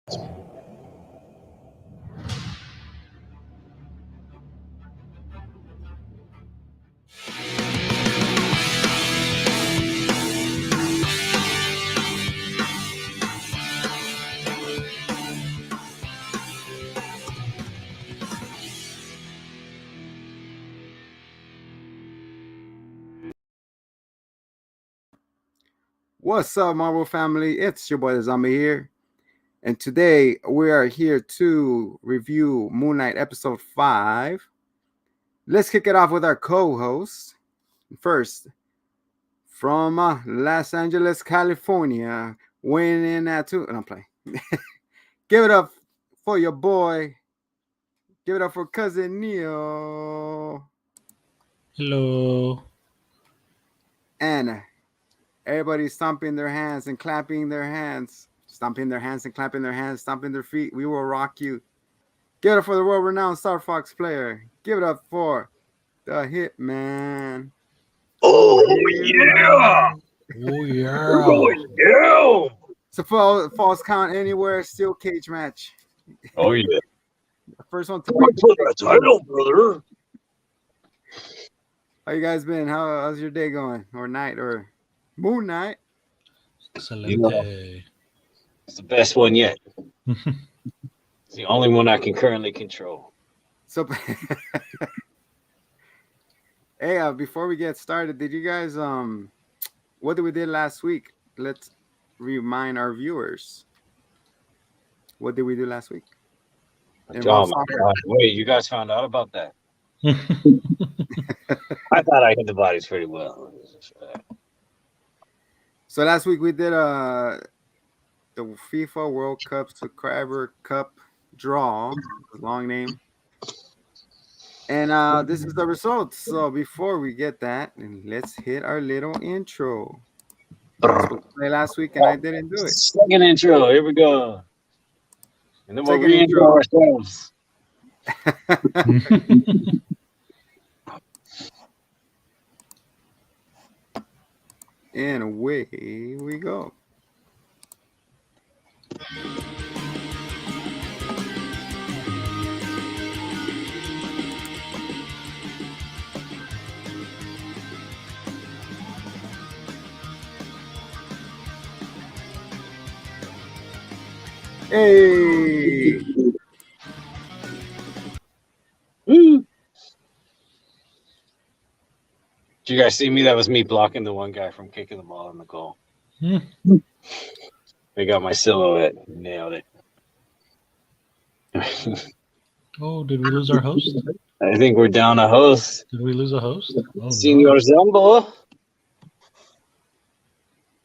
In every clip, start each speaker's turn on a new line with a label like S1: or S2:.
S1: What's up, Marvel family? It's your boy the Zombie here, and today we are here to review Moon Knight episode 5. Let's kick it off with our co-host. First, from Los Angeles, California, weighing in at 2. And I'm playing. Give it up for your boy. Give it up for cousin Neo.
S2: Hello.
S1: And everybody stomping their hands and clapping their hands. Stomping their hands and clapping their hands. Stomping their feet. We will rock you. Give it up for the world-renowned Star Fox player. Give it up for the Hitman.
S3: Oh, yeah.
S2: Oh, yeah.
S3: Oh, yeah.
S1: It's a false count anywhere. Steel cage match.
S3: Oh, yeah.
S1: The first one.
S3: For that title, brother.
S1: How you guys been? How's your day going? Or night? Or Moon Knight?
S2: Excelente.
S3: You know, it's the best one yet. It's the only one I can currently control.
S1: So, hey, before we get started, did you guys what did we did last week? Let's remind our viewers. What did we do last week?
S3: Oh my God! Wait, you guys found out about that? I thought I hit the bodies pretty well.
S1: So last week we did the FIFA World Cup Subscriber Cup draw, long name. And this is the results. So before we get that, let's hit our little intro. Last week and I didn't do it.
S3: Second intro, here we go. And then we'll re-intro ourselves.
S1: And away we go. Hey!
S3: Woo. Did you guys see me? That was me blocking the one guy from kicking the ball in the goal. They got my silhouette. Nailed it.
S2: Oh, did we lose our host?
S3: I think we're down a host.
S2: Did we lose a host? Oh,
S3: Senor Zumbo.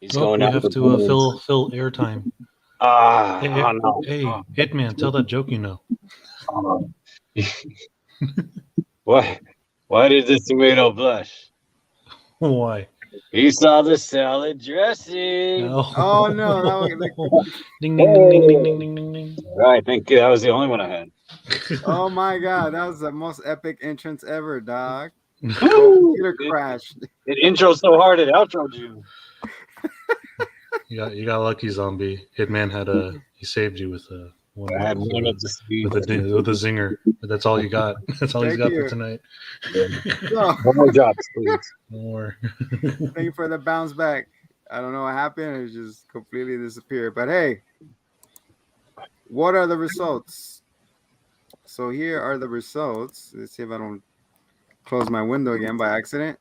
S3: He's
S2: no.
S3: going
S2: We
S3: out.
S2: have to fill airtime.
S3: Ah,
S2: Hey,
S3: oh, no.
S2: Hey, Hitman, tell that joke you know.
S3: Why did the tomato blush?
S2: Why?
S3: He saw the salad dressing.
S1: Oh no!
S2: Ding ding ding ding ding ding ding ding ding.
S3: Right, thank you. That was the only one I had.
S1: Oh my God, that was the most epic entrance ever, dog. Computer crashed.
S3: It intro so hard it outroed you.
S2: You got lucky, Zombie. Hitman he saved you with a one.
S3: I had one up to speed
S2: with a zinger. But that's all you got. That's all he's got for tonight.
S1: So,
S3: one more drops, please.
S2: More.
S1: Thank you for the bounce back. I don't know what happened. It just completely disappeared. But hey, what are the results? So here are the results. Let's see if I don't close my window again by accident.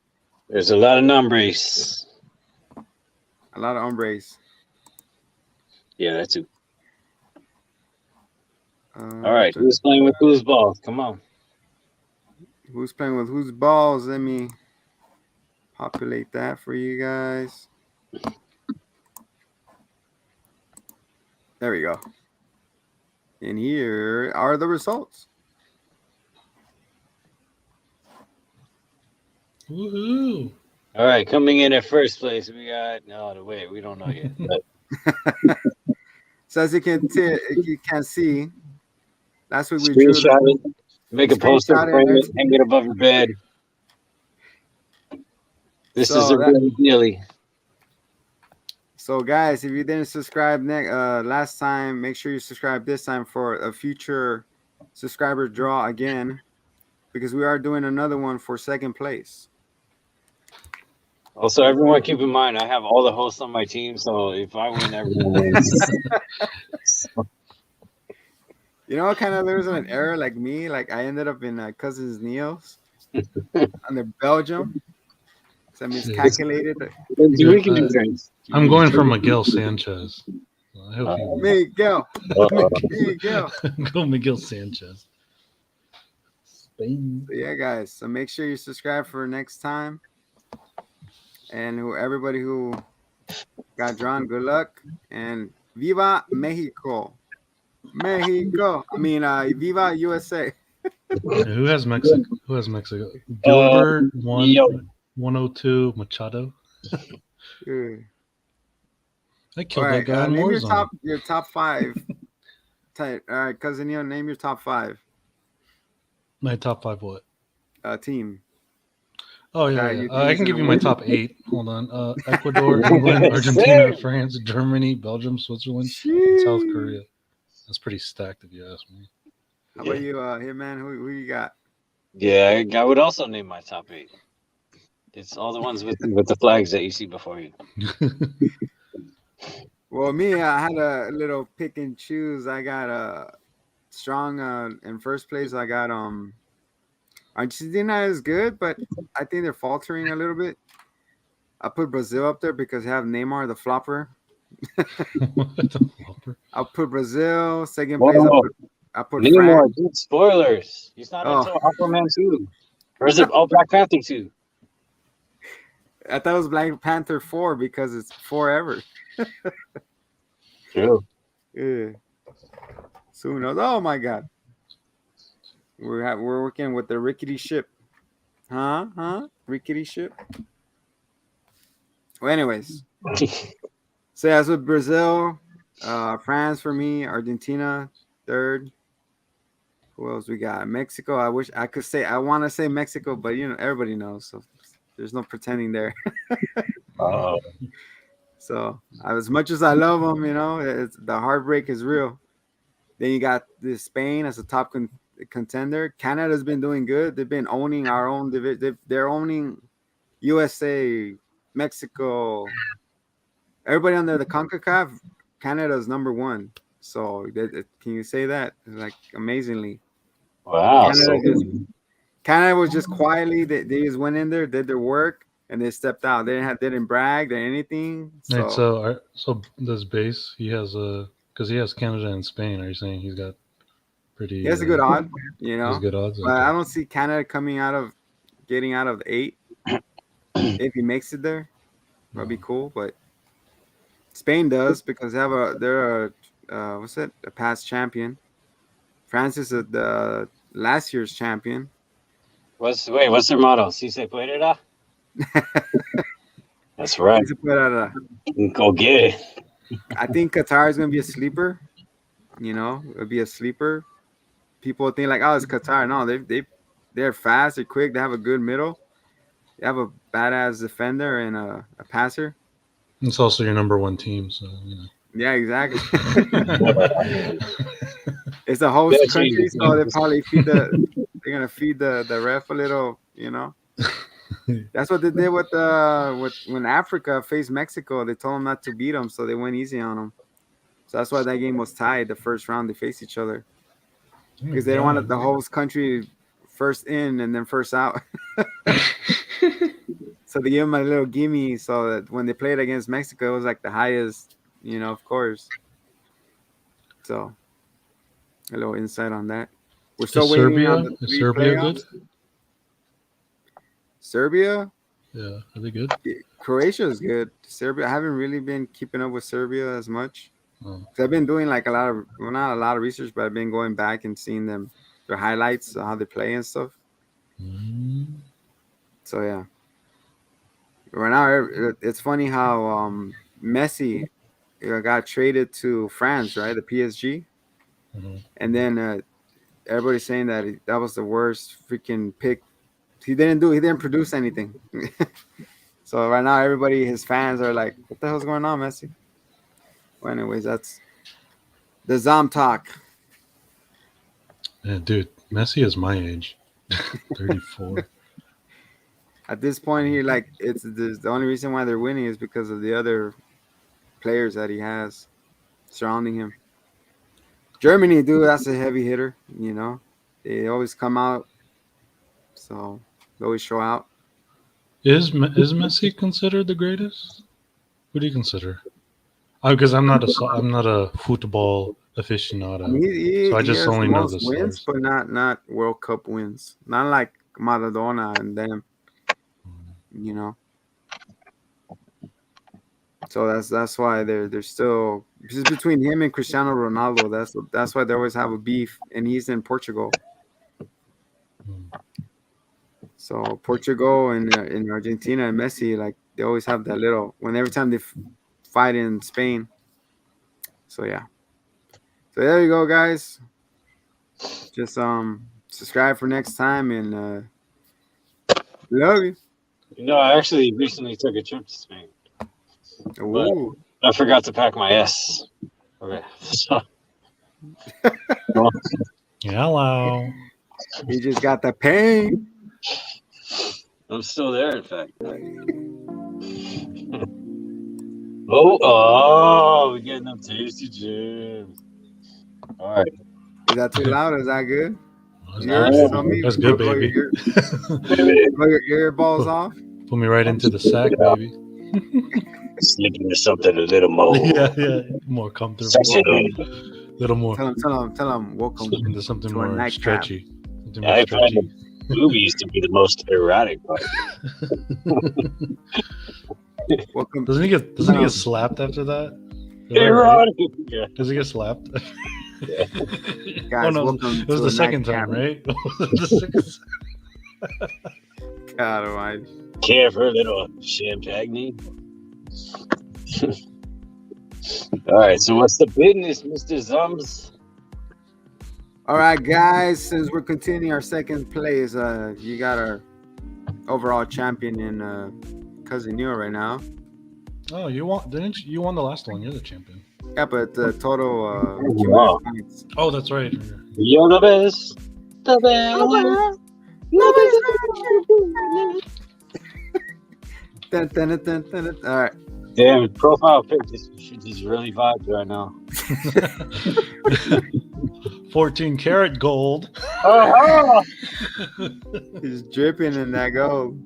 S3: There's a lot of numbers.
S1: A lot of hombres.
S3: Yeah, that's it. All right, who's playing with whose balls? Come on.
S1: Who's playing with whose balls? Let me populate that for you guys. There we go. And here are the results.
S2: Woohoo!
S3: All right, coming in at first place, we got wait, we don't know yet. But...
S1: So as you can see, last week we
S3: drew it, make a poster, frame it, hang it above your bed. This is a really dealy.
S1: So, guys, if you didn't subscribe last time, make sure you subscribe this time for a future subscriber draw again, because we are doing another one for second place.
S3: Also, everyone keep in mind, I have all the hosts on my team, so if I win, everyone wins.
S1: You know, kind of there's an error like me. Like I ended up in Cousins Neo's under Belgium. So I miscalculated.
S3: We can do drinks.
S2: I'm going for Miguel Sanchez. I hope he wins.
S1: Miguel. Miguel.
S2: Go Miguel Sanchez. Spain.
S1: So yeah, guys. So make sure you subscribe for next time. And everybody who got drawn, good luck. And Viva Mexico. Mexico. I mean, Viva USA.
S2: Who has Mexico? Who has Mexico? Gilbert 102 Machado. I killed that guy in
S1: name
S2: Warzone.
S1: your top five. All right, Cousin Neil, name your top five.
S2: My top five what?
S1: Team.
S2: Oh yeah, I can give you my top 8. Hold on. Ecuador, England, Argentina, France, Germany, Belgium, Switzerland, and South Korea. That's pretty stacked if you ask me.
S1: How about you, Hitman? Who you got?
S3: Yeah, I would also name my top 8. It's all the ones with the flags that you see before you.
S1: Well, me, I had a little pick and choose. I got a strong in first place. I got Argentina is good, but I think they're faltering a little bit. I put Brazil up there because they have Neymar, the flopper.
S2: What the flopper?
S1: I'll put Brazil. Second place, I put
S3: Neymar,
S1: France.
S3: dude, spoilers. He's not until Aquaman 2. Or is it Black Panther 2?
S1: I thought it was Black Panther 4 because it's forever.
S3: True.
S1: Yeah. So who knows? Oh my God. We're working with the rickety ship. Huh? Rickety ship. Well, anyways. So that's with Brazil, France for me, Argentina third. Who else we got? Mexico. I wish I could say. I want to say Mexico, but everybody knows, so there's no pretending there. So as much as I love them, the heartbreak is real. Then you got Spain as a top contender. Canada's been doing good. They've been owning our own division. They're owning USA, Mexico. Everybody under the CONCACAF, Canada's number one. So can you say that? Like amazingly.
S3: Wow.
S1: Canada was just quietly. They just went in there, did their work, and they stepped out. They didn't brag or anything.
S2: So this base he has because he has Canada and Spain. Are you saying he's got pretty?
S1: He has a good odd,
S2: He has good odds.
S1: But I don't see Canada getting out of the 8. If he makes it there, that'd be cool. But Spain does because they're a past champion. France is the last year's champion.
S3: What's their motto? Si se puede. That's right. Go get it.
S1: I think Qatar is gonna be a sleeper. It'll be a sleeper. People think like, oh, it's Qatar. No, they're fast, they're quick, they have a good middle. They have a badass defender and a passer.
S2: It's also your number one team, so
S1: Yeah, exactly. It's a host country, so they probably they're gonna feed the ref a little, That's what they did with when Africa faced Mexico. They told them not to beat them, so they went easy on them. So that's why that game was tied. The first round they faced each other because they don't want the host country first in and then first out. So they gave them a little gimme so that when they played against Mexico, it was like the highest, of course. So a little insight on that. We're still waiting on the
S2: Is Serbia good?
S1: Serbia?
S2: Yeah, are they good?
S1: Croatia is good. Serbia, I haven't really been keeping up with Serbia as much. I've been doing like not a lot of research, but I've been going back and seeing their highlights, how they play and stuff. So yeah. Right now, it's funny how Messi got traded to France, right? The PSG. And then everybody's saying that was the worst freaking pick. He didn't produce anything. So right now, everybody, his fans are like, "What the hell's going on, Messi?" Well, anyways, that's the Zom talk.
S2: Yeah, dude, Messi is my age, 34.
S1: At this point, it's the only reason why they're winning is because of the other players that he has surrounding him. Germany, dude, that's a heavy hitter. They always come out, so they always show out.
S2: Is Messi considered the greatest? Who do you consider? Because I'm not a football aficionado,
S1: I mean,
S2: so I
S1: he
S2: just
S1: has the
S2: only know
S1: most
S2: the
S1: wins,
S2: stars.
S1: but not World Cup wins. Not like Maradona and them. You know. So that's why they're still just between him and Cristiano Ronaldo. That's why they always have a beef, and he's in Portugal. So Portugal and in Argentina and Messi, like they always have that little every time they fight in Spain. So yeah. So there you go, guys. Just subscribe for next time and love you.
S3: I actually recently took a trip to Spain, but
S1: Ooh.
S3: I forgot to pack my S. Okay, so
S2: Hello.
S1: He just got the pain.
S3: I'm still there. In fact. Oh, we're getting them tasty gems. All right.
S1: Is that too loud? Is that good?
S2: That's
S1: Yours?
S2: good,
S1: Tell
S2: baby.
S1: me.
S2: That's good,
S1: Blow
S2: baby.
S1: your earballs off.
S2: Put me right into the sack, baby.
S3: Slip into something a little more.
S2: Yeah, more comfortable. Little more.
S1: Tell him. Welcome
S2: Slip into something
S1: to a
S2: more
S1: nightcap.
S2: stretchy. Something
S3: I
S2: more
S3: find
S2: stretchy.
S3: the movies to be the most erotic part.
S1: Welcome.
S2: Doesn't he get slapped after that? Is that right?
S3: Erotic. Yeah.
S2: Does he get slapped?
S1: Guys,
S2: oh no,
S1: welcome
S2: it was
S1: to
S2: the
S1: a
S2: second
S1: nightcap.
S2: time, right? The second...
S1: God almighty.
S3: Care for a little champagne? All right, so what's the business, Mr. Zums?
S1: All right, guys. Since we're continuing our second place, you got our overall champion in Cousin Neo right now.
S2: Oh, you won? Didn't you? You won the last one. You're the champion.
S1: Yeah, but the total
S3: Wow.
S1: points.
S2: Oh, that's right.
S3: You're the best. The best.
S1: All right.
S3: Damn, profile picture. She's really vibes right now.
S2: 14 karat gold.
S3: Uh-huh.
S1: He's dripping in that gold.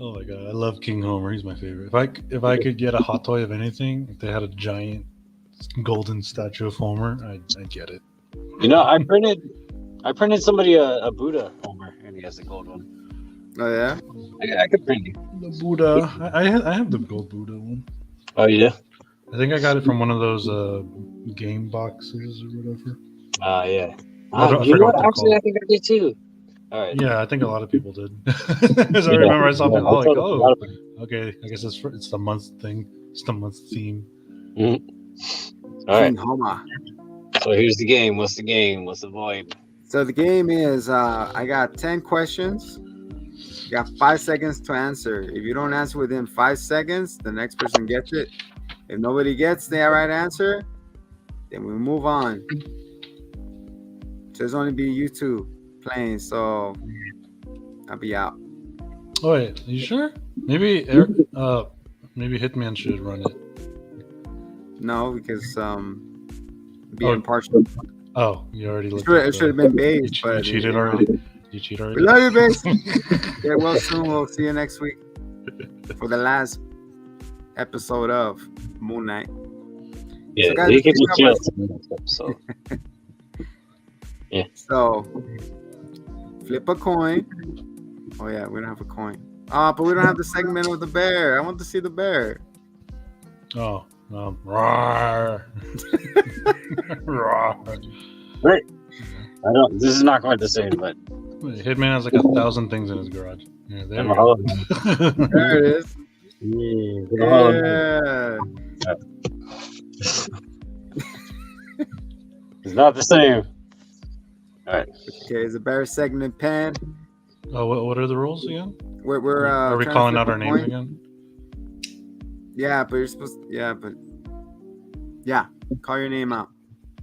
S2: Oh my god, I love King Homer. He's my favorite. If I could get a hot toy of anything, if they had a giant golden statue of Homer, I'd get it.
S3: I printed somebody a Buddha Homer, and he has a gold one.
S1: Oh yeah.
S3: I could print you.
S2: The Buddha. I have the gold Buddha one.
S3: Oh yeah.
S2: I think I got it from one of those game boxes or whatever.
S3: Yeah.
S2: I
S3: You know
S2: forgot
S3: what?
S2: what they're
S3: Actually,
S2: called.
S3: I think I did too. All right.
S2: Yeah, I think a lot of people did. Because I remember I saw people like,
S3: I told a lot of people.
S2: okay, I guess it's the month thing. It's the month theme.
S3: All right.
S1: King Homer.
S3: So here's the game. What's the game? What's the vibe?
S1: So the game is I got 10 questions. You got 5 seconds to answer. If you don't answer within 5 seconds, the next person gets it. If nobody gets the right answer, then we move on. So there's only be you two playing, so I'll be out.
S2: Oh wait, are you sure? Maybe Hitman should run it.
S1: No, because be impartial.
S2: Oh, you already looked.
S1: It should have been Baze, but
S2: you cheated already. You cheated already.
S1: We love you, Baze. Yeah, well, soon we'll see you next week for the last episode of Moon Knight.
S3: Yeah,
S1: So, guys,
S3: you can just chill. So yeah.
S1: So flip a coin. Oh yeah, we don't have a coin. But we don't have the segment of the bear. I want to see the bear.
S2: Oh, roar. Roar.
S3: Great. I don't. This is not quite the same, but
S2: Hitman has like 1,000 things in his garage. Yeah, there we
S3: go.
S1: There it is.
S3: Yeah. It's not the same. All right.
S1: Okay, is the bear segment pen?
S2: Oh, what are the rules again?
S1: We're
S2: Are we
S1: trying to
S2: calling
S1: flip
S2: out
S1: a
S2: our names
S1: coin.
S2: again?
S1: Yeah, but you're supposed. Yeah, but yeah, call your name out.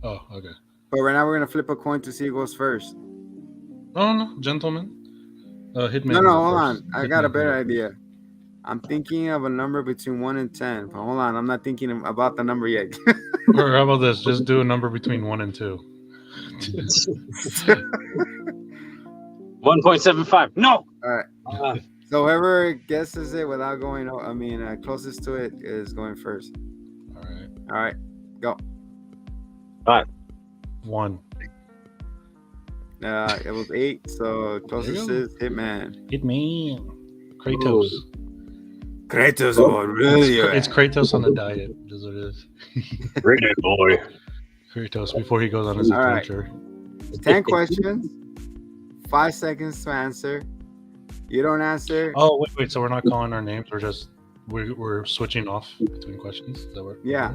S2: Oh, okay.
S1: But right now we're gonna flip a coin to see who goes first.
S2: Oh no, gentlemen. Hitman.
S1: No, hold on. I got a better idea. I'm thinking of a number between 1 and 10. But hold on, I'm not thinking about the number yet.
S2: Or how about this? Just do a number between 1 and 2.
S3: 1.75. No.
S1: All right. So whoever guesses it without going, closest to it is going first.
S2: All right.
S1: All right, go.
S2: 1.
S1: It was 8. So closest is Hitman.
S2: Hitman. Kratos.
S1: Kratos, really?
S2: It's Kratos on the diet. Is what it is.
S3: Bring it, boy.
S2: Kratos before he goes on his
S1: All right.
S2: adventure.
S1: 10 questions. 5 seconds to answer. You don't answer.
S2: Oh wait. So we're not calling our names. We're switching off between questions. Is that what?
S1: Yeah.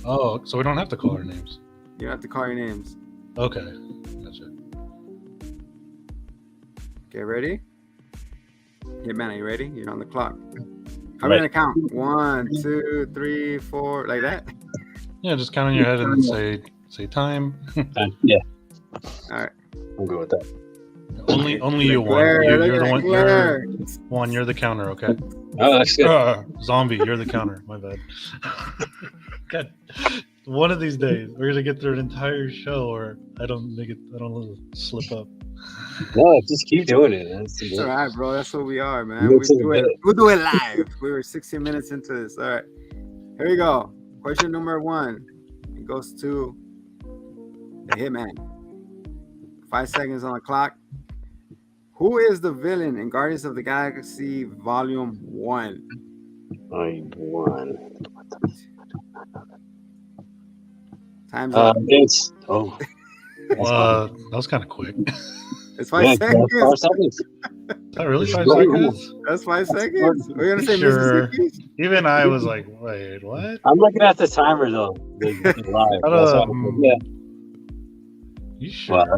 S2: Oh, so we don't have to call our names.
S1: You have to call your names.
S2: Okay. Gotcha.
S1: Okay, ready? Hitman, are you ready? You're on the clock. How are we gonna count? 1, 2, 3, 4, like that?
S2: Yeah, just count in your head and say time.
S3: Yeah.
S1: All right.
S3: I'm good with that.
S2: Only you won. You're the one. You're the counter. Okay.
S3: Oh, that's good.
S2: Zombie, you're the counter. My bad. God, one of these days we're gonna get through an entire show, or I don't slip up.
S3: No, just keep doing it.
S1: It's all right, bro. That's what we are, man.
S3: We'll
S1: do it live. We were 16 minutes into this. All right. Here we go. Question number 1. It goes to the Hitman. 5 seconds on the clock. Who is the villain in Guardians of the Galaxy Volume 1?
S3: I won.
S1: Time's up.
S2: That was kind of quick.
S1: It's 5 seconds.
S3: 5 seconds.
S2: Is that really 5 seconds?
S1: That's 5 seconds. We're gonna say
S2: Sure.
S1: Mississippi.
S2: Even I was like, wait, what?
S3: I'm looking at the timer though. Live. That's all. Yeah.
S2: You sure?
S3: Wow.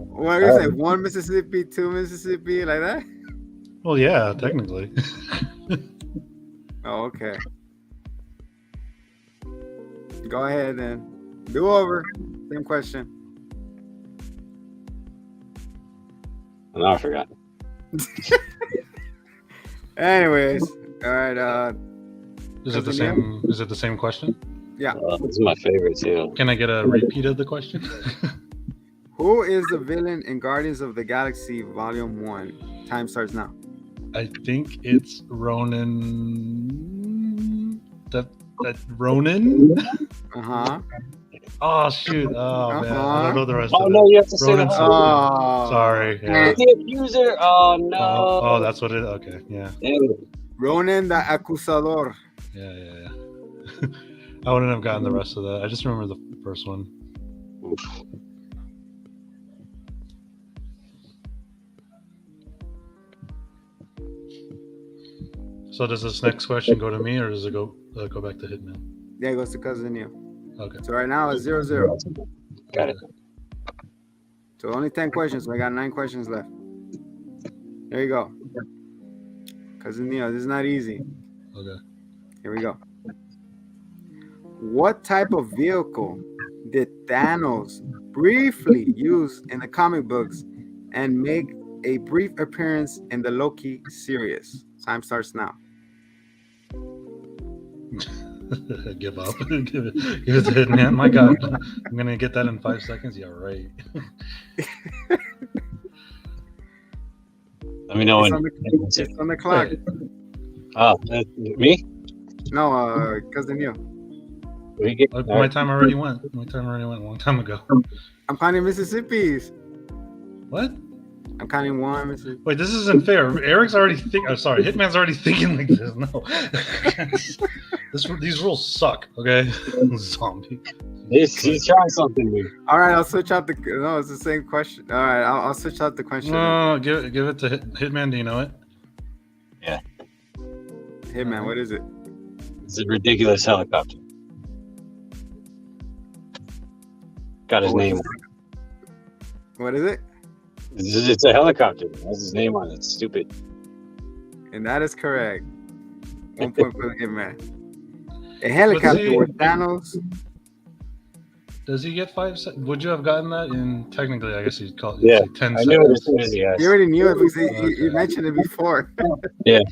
S1: What are you gonna say? 1 Mississippi, 2 Mississippi, like that?
S2: Well, yeah, technically.
S1: Oh, okay. Go ahead then. Do over. Same question.
S3: No, I forgot.
S1: Anyways, all right.
S2: Is it the same? Is it the same question?
S1: Yeah.
S3: This is my favorite too.
S2: Can I get a repeat of the question?
S1: Who is the villain in Guardians of the Galaxy Volume 1? Time starts now.
S2: I think it's Ronan. That Ronan?
S1: Uh-huh.
S2: Oh shoot! Oh man, I don't know the rest of it.
S3: No, you have to say
S2: Ronan.
S3: that.
S2: Sorry. Yeah.
S3: The accuser. Oh no.
S2: Oh, that's what it. Okay, yeah.
S1: Ronan the Acusador.
S2: Yeah. I wouldn't have gotten the rest of that. I just remember the first one.
S3: Oof.
S2: So does this next question go to me, or does it go back to Hitman?
S1: Yeah, it goes to Cousin Neil.
S2: Okay.
S1: So right now it's 0-0.
S3: Got it.
S1: So only 10 questions. So I got 9 questions left. There you go. Cousin Neil, this is not easy.
S2: Okay.
S1: Here we go. What type of vehicle did Thanos briefly use in the comic books and make a brief appearance in the Loki series? Time starts now.
S2: Give up. give it to Hitman. My God, I'm gonna get that in 5 seconds. Yeah, right.
S3: Let me know when.
S1: It's on the clock.
S3: Oh, me?
S1: No, Cousin Neil.
S2: My time already went. My time already went a long time ago.
S1: I'm counting Mississippi's.
S2: What?
S1: I'm counting 1 Mississippi.
S2: Wait, this isn't fair. Eric's already sorry, Hitman's already thinking like this. No. These rules suck, okay? Zombie.
S3: He's trying something new.
S1: All right, I'll switch out no, it's the same question. All right, I'll switch out the question.
S2: No, give it to Hitman. Do you know it?
S3: Yeah.
S1: Hitman, what is it?
S3: It's a ridiculous helicopter. Got his name.
S1: What is it?
S3: It's a helicopter. That's his name on it. Stupid.
S1: And that is correct. 1 point for the Hitman. A helicopter
S2: see-
S1: with Thanos.
S2: Does he get 5 seconds? Would you have gotten that in technically? I guess you'd call it
S3: Yeah,
S2: 10
S3: I knew it as
S2: seconds.
S3: soon as he asked.
S1: You already knew it because he
S2: Okay.
S1: mentioned it before.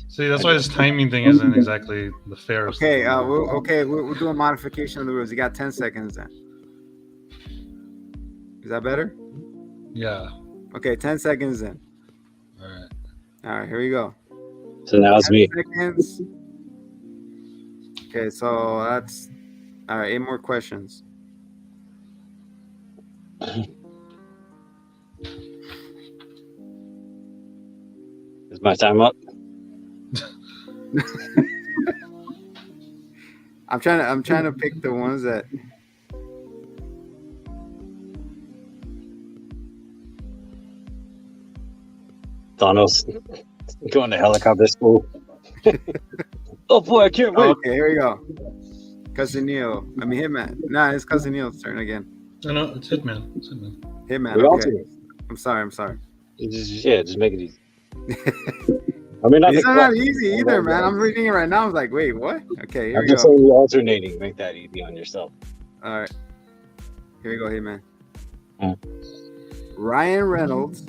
S2: See, that's why this timing thing isn't exactly the fairest.
S1: Okay, we'll do a modification of the rules. You got 10 seconds then. Is that better?
S2: Yeah.
S1: Okay, 10 seconds in.
S2: All right.
S1: All right, here we go.
S3: So now it's
S1: 10
S3: me.
S1: seconds. Okay, so that's all right. 8 more questions.
S3: Is my time up?
S1: I'm trying to pick the ones that.
S3: Thanos going to helicopter school. Oh boy, I can't wait.
S1: Okay, here we go. Cousin Neil. I mean Hitman. Nah, it's Cousin Neil's turn again.
S2: No, it's Hitman. It's Hitman.
S1: Hitman.
S3: We all
S1: Okay.
S3: do it.
S1: I'm sorry.
S3: Just make it easy. I mean,
S1: It's not easy either, man. I'm reading it right now. I was like, wait, what? Okay, here
S3: I'm
S1: we
S3: just
S1: go.
S3: saying you're alternating. Make that easy on yourself.
S1: All right. Here we go, Hitman.
S3: Hmm.
S1: Ryan Reynolds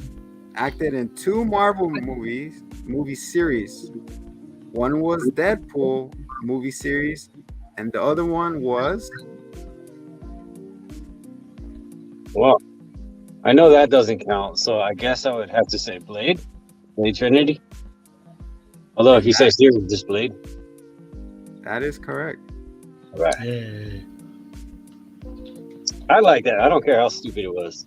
S1: acted in 2 Marvel movie series. One was Deadpool movie series, and the other one was
S3: Well, I know that doesn't count, so I guess I would have to say Blade Trinity. Although if you say series, just Blade.
S1: that is correct.
S3: All right.
S2: Yay.
S3: I like that. I don't care how stupid it was.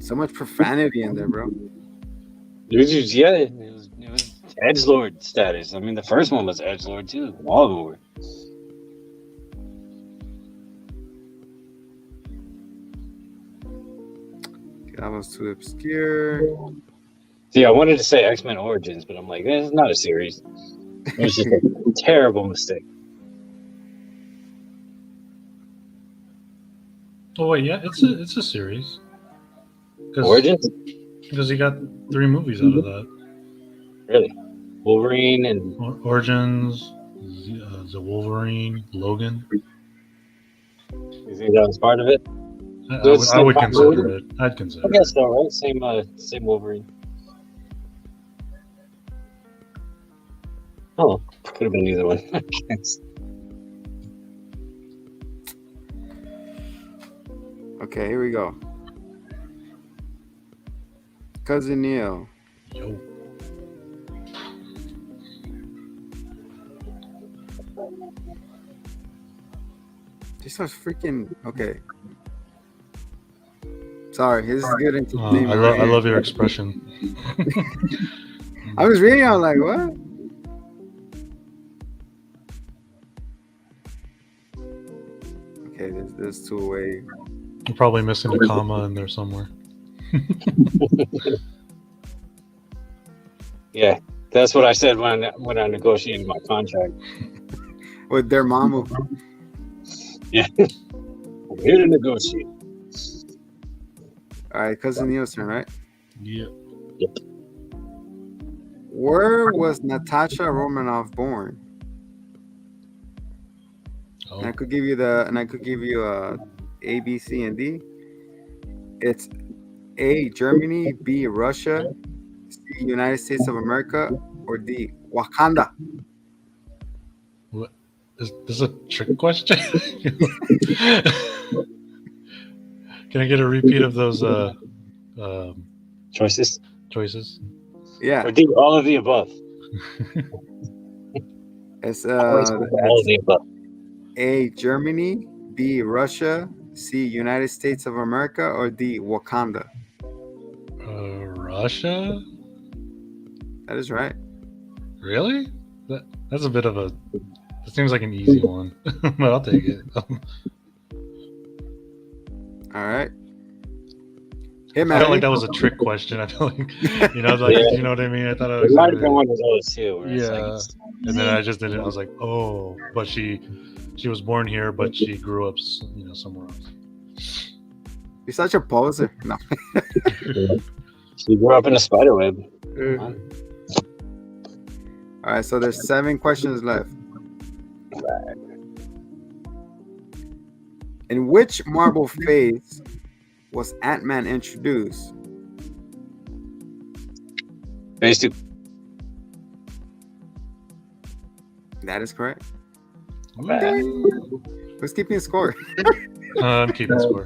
S1: So much profanity in there, bro.
S3: It was edgelord status. I mean, the first one was edgelord too. All of them were.
S1: That was too obscure.
S3: See, I wanted to say X-Men Origins, but I'm like, it's not a series. It was just a terrible mistake.
S2: Oh wait, yeah, it's a series.
S3: Origins?
S2: Because he got 3 movies out of that.
S3: Really? Wolverine and
S2: Origins, the Wolverine, Logan.
S3: you think that was part of it?
S2: I would consider it. I'd consider
S3: I guess so, right? Same Wolverine. Oh, could have been either one. I guess.
S1: Okay, here we go. Cousin Neil.
S2: it. Yo.
S1: This was freaking okay. Sorry, this is good
S2: I
S1: entertainment.
S2: love your expression.
S1: I was reading, I was like, what? Okay, there's 2 away.
S2: You're probably missing a comma in there somewhere.
S3: Yeah, that's what I said when I negotiated my contract.
S1: With their mama.
S3: Yeah, I'm here to negotiate.
S1: All right, Cousin Neil's turn, right?
S2: Yep.
S1: Where was Natasha Romanoff born?
S2: Oh.
S1: And I could give you A, B, C, and D. It's A, Germany, B, Russia, C, United States of America, or D, Wakanda.
S2: What? Is this a trick question? Can I get a repeat of those
S3: Choices?
S2: choices?
S1: Yeah,
S3: Or D, all of the above.
S1: it's
S3: All of the above.
S1: A, Germany, B, Russia, C, United States of America, or D, Wakanda.
S2: Russia?
S1: That is right.
S2: Really? That's a bit of a. That seems like an easy one, but I'll take it.
S1: All right. Hey
S2: I
S1: man,
S2: felt like that was a trick question. I feel like, you know, like,
S3: Yeah.
S2: you know what I mean? I thought I
S3: It
S2: was
S3: might have been one of those too, where it's like,
S2: yeah. And then I just did it. I was like, oh, but she was born here, but she grew up, you know, somewhere else.
S1: you're such a poser. No.
S3: she grew up in a spider web.
S1: All right, so there's 7 questions left. In which Marvel phase was Ant-Man introduced?
S3: Phase 2.
S1: That is correct.
S3: Bad.
S1: Who's keeping score?
S2: I'm keeping score.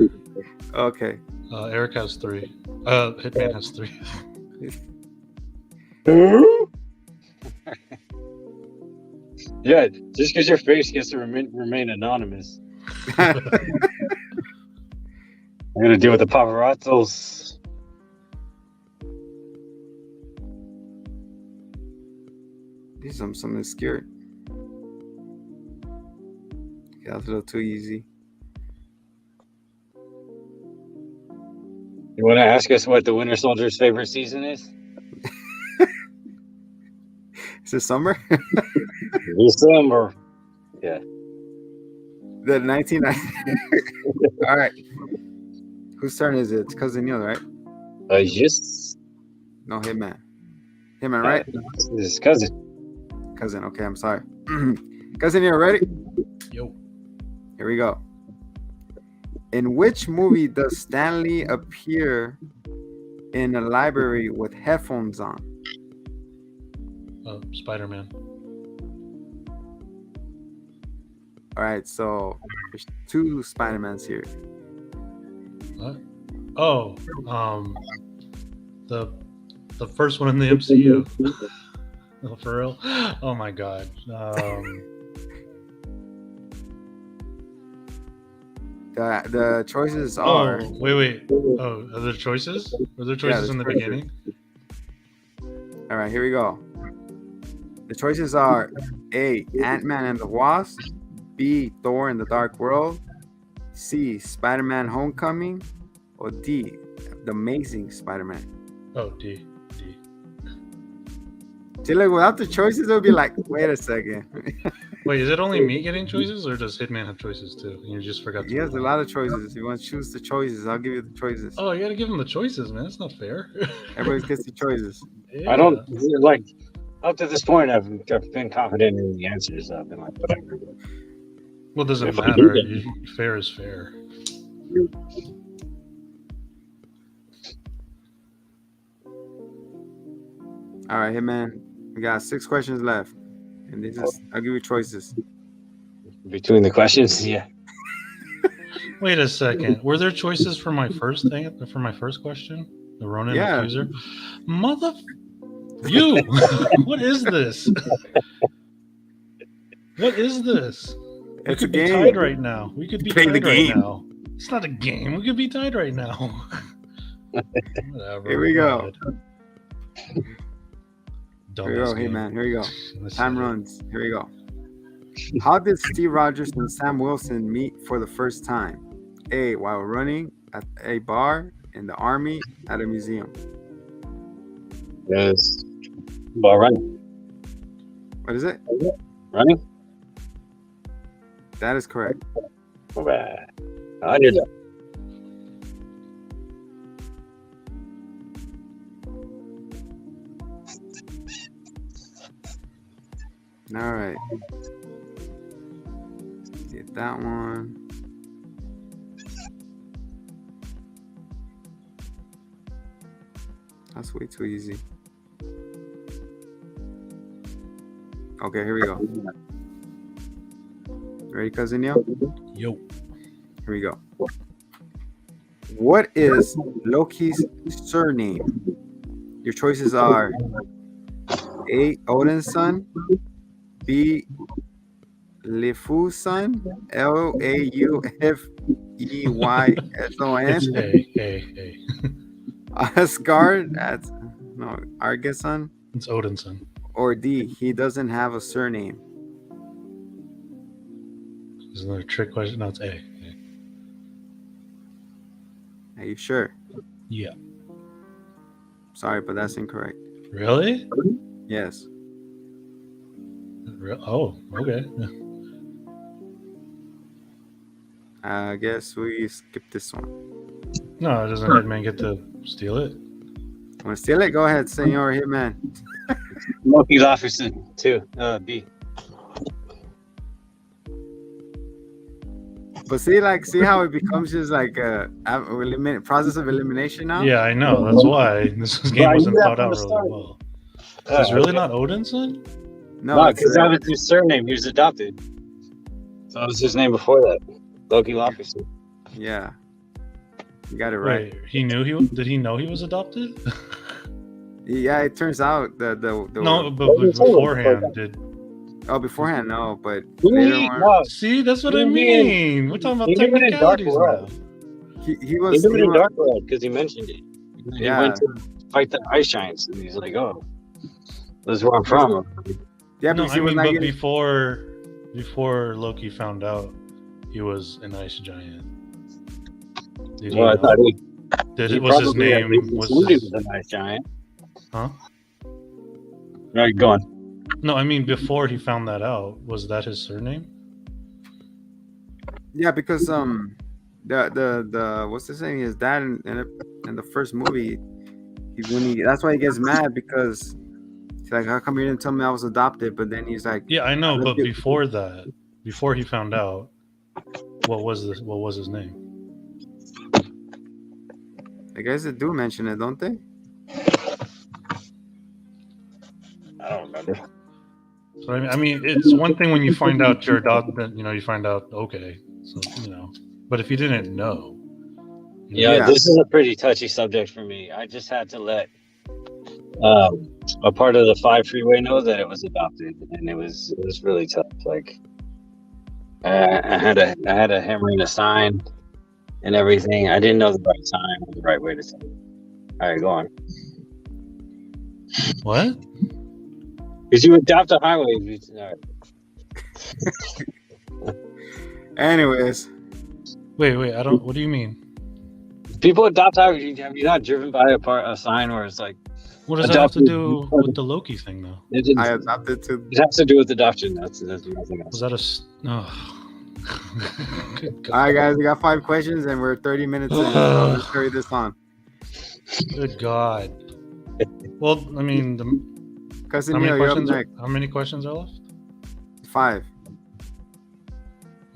S1: Okay.
S2: Eric has 3. Hitman has 3.
S3: Yeah, just because your face gets to remain anonymous. I'm gonna deal with the paparazzos.
S1: These are something scared. Yeah, that's a little too easy.
S3: You want to ask us what the Winter Soldier's favorite season is?
S1: Is it summer?
S3: December. Yeah.
S1: The 1990. All right. Whose turn is it? It's Cousin Neil, right?
S3: Yes.
S1: No, Hitman. Hitman, right?
S3: This is cousin.
S1: Cousin. Okay, I'm sorry. Cousin Neil, ready?
S2: Yo.
S1: Here we go. In which movie does Stanley appear in a library with headphones on?
S2: Spider-Man.
S1: All right, so there's 2 Spider-Mans here.
S2: What? Oh, the first one in the MCU. Oh, for real? Oh my god.
S1: The choices are.
S2: Oh, wait. Oh, are there choices? Were there choices in the
S1: choices.
S2: beginning?
S1: All right, here we go. The choices are A, Ant-Man and the Wasp, B, Thor in the Dark World, C, Spider-Man Homecoming, or D, The Amazing Spider-Man.
S2: Oh, D.
S1: See, like, without the choices, it would be like, wait a second.
S2: Wait, is it only me getting choices, or does Hitman have choices too? And you just forgot to.
S1: He has a lot of choices. If you want to choose the choices, I'll give you the choices.
S2: Oh, you gotta give him the choices, man. That's not fair.
S1: Everybody gets the choices.
S2: Yeah.
S3: I don't like. Up to this point, I've been confident in the answers. I've been like, whatever.
S2: Well, it doesn't
S3: If I
S2: matter.
S3: do
S2: Fair is fair.
S1: All right, Hitman. We got 6 questions left, and this is I'll give you choices.
S3: Between the questions, yeah.
S2: Wait a second. Were there choices for my first thing? For my first question? The Ronin
S1: Yeah.
S2: accuser? Mother. You! What is this? What is this? We
S1: It's a
S2: could be
S1: game.
S2: tied right now. We could be
S1: Playing the
S2: tied right
S1: game.
S2: now. It's not a game. We could be tied right now. Whatever.
S1: Here we go. Here we go,
S2: Dumbass game.
S1: Hitman. Here we go.
S2: Let's
S1: Time
S2: see.
S1: runs. Here we go. How did Steve Rogers and Sam Wilson meet for the first time? A, while running at a bar, in the army, at a museum.
S3: Yes. Well, running.
S1: What is it?
S3: Running?
S1: That is correct.
S3: Right. I knew that.
S1: All right. Get that one. That's way too easy. Okay, here we go. Ready, Cousin Neil?
S2: Yo.
S1: Here we go. What is Loki's surname? Your choices are A, Odin's son, B, Lifu's son, Laufeyson,
S2: Hey.
S1: Asgard, that's no, Argus son,
S2: It's Odinson.
S1: or D, he doesn't have a surname.
S2: Is there a trick question? No, it's A.
S1: Are you sure?
S2: Yeah.
S1: Sorry, but that's incorrect.
S2: Really?
S1: Yes.
S2: Oh, okay.
S1: I guess we skip this one.
S2: No, doesn't Hitman get to steal it?
S1: Want to steal it? Go ahead, Senor Hitman.
S3: Loki's officer too. B.
S1: But see how it becomes just like a process of elimination now.
S2: Yeah, I know. That's why this game
S3: I knew
S2: wasn't
S3: that
S2: thought
S3: from
S2: out
S3: the
S2: really
S3: start.
S2: well. Is really not Odin's son?
S1: No,
S3: No,
S1: it's
S3: because that was his surname. He was adopted. So that was his name before that. Loki Lofferson.
S1: yeah. You got it right.
S2: Wait, he knew did he know he was adopted?
S1: Yeah, it turns out the
S2: No, but beforehand did.
S1: Oh, beforehand, no, but later on,
S3: No,
S2: See, that's what I
S3: He
S2: mean. We're talking about
S3: he knew it in Dark
S2: technicalities now.
S3: World.
S1: he
S3: He
S1: was
S3: knew it in Dark World because he mentioned it. He
S1: Yeah.
S3: went to fight the ice giants, and he's like, "Oh, this is where I'm from."
S1: yeah,
S2: No,
S1: because
S2: I
S1: he was
S2: mean,
S1: not
S2: but
S1: getting,
S2: before Loki found out he was an ice giant. Did he
S3: Well, I
S2: know?
S3: thought he
S2: Was his
S3: probably
S2: name
S3: assumed he was a nice giant.
S2: Huh?
S3: Right, go on.
S2: No, I mean before he found that out, was that his surname?
S1: yeah, because the what's the saying? His dad in the first movie, that's why he gets mad because he's like, how come you didn't tell me I was adopted? But then he's like,
S2: Yeah, I know,
S1: let's
S2: but
S1: get-
S2: before that, before he found out, what was his name?
S1: I guess they do mention it, don't they?
S3: I don't remember.
S2: So I mean, it's one thing when you find out you're adopted, you find out, okay, so but if you didn't know,
S3: Yeah,
S1: Yeah.
S3: this is a pretty touchy subject for me. I just had to let a part of the 5 freeway know that it was adopted, and it was really tough. Like I had to hammer in a sign and everything. I didn't know the right time or the right way to say it. All right, go on.
S2: what?
S3: Because you adopt a highway. All right.
S1: Anyways,
S2: Wait, I don't. What do you mean?
S3: People adopt highways. Have you not driven by a sign where it's like?
S2: What does that have to
S3: Adopted.
S2: do with the Loki thing, though?
S1: I adopted to.
S3: It has to do with adoption. That's nothing
S2: Was
S3: else.
S2: that a? Good God.
S1: All right, guys, we got 5 questions and we're 30 minutes in. So let's carry this on.
S2: Good God. Well, I mean,
S1: Cousin
S2: how many
S1: Neil, you're up
S2: questions?
S1: next.
S2: How many questions are left?
S1: 5.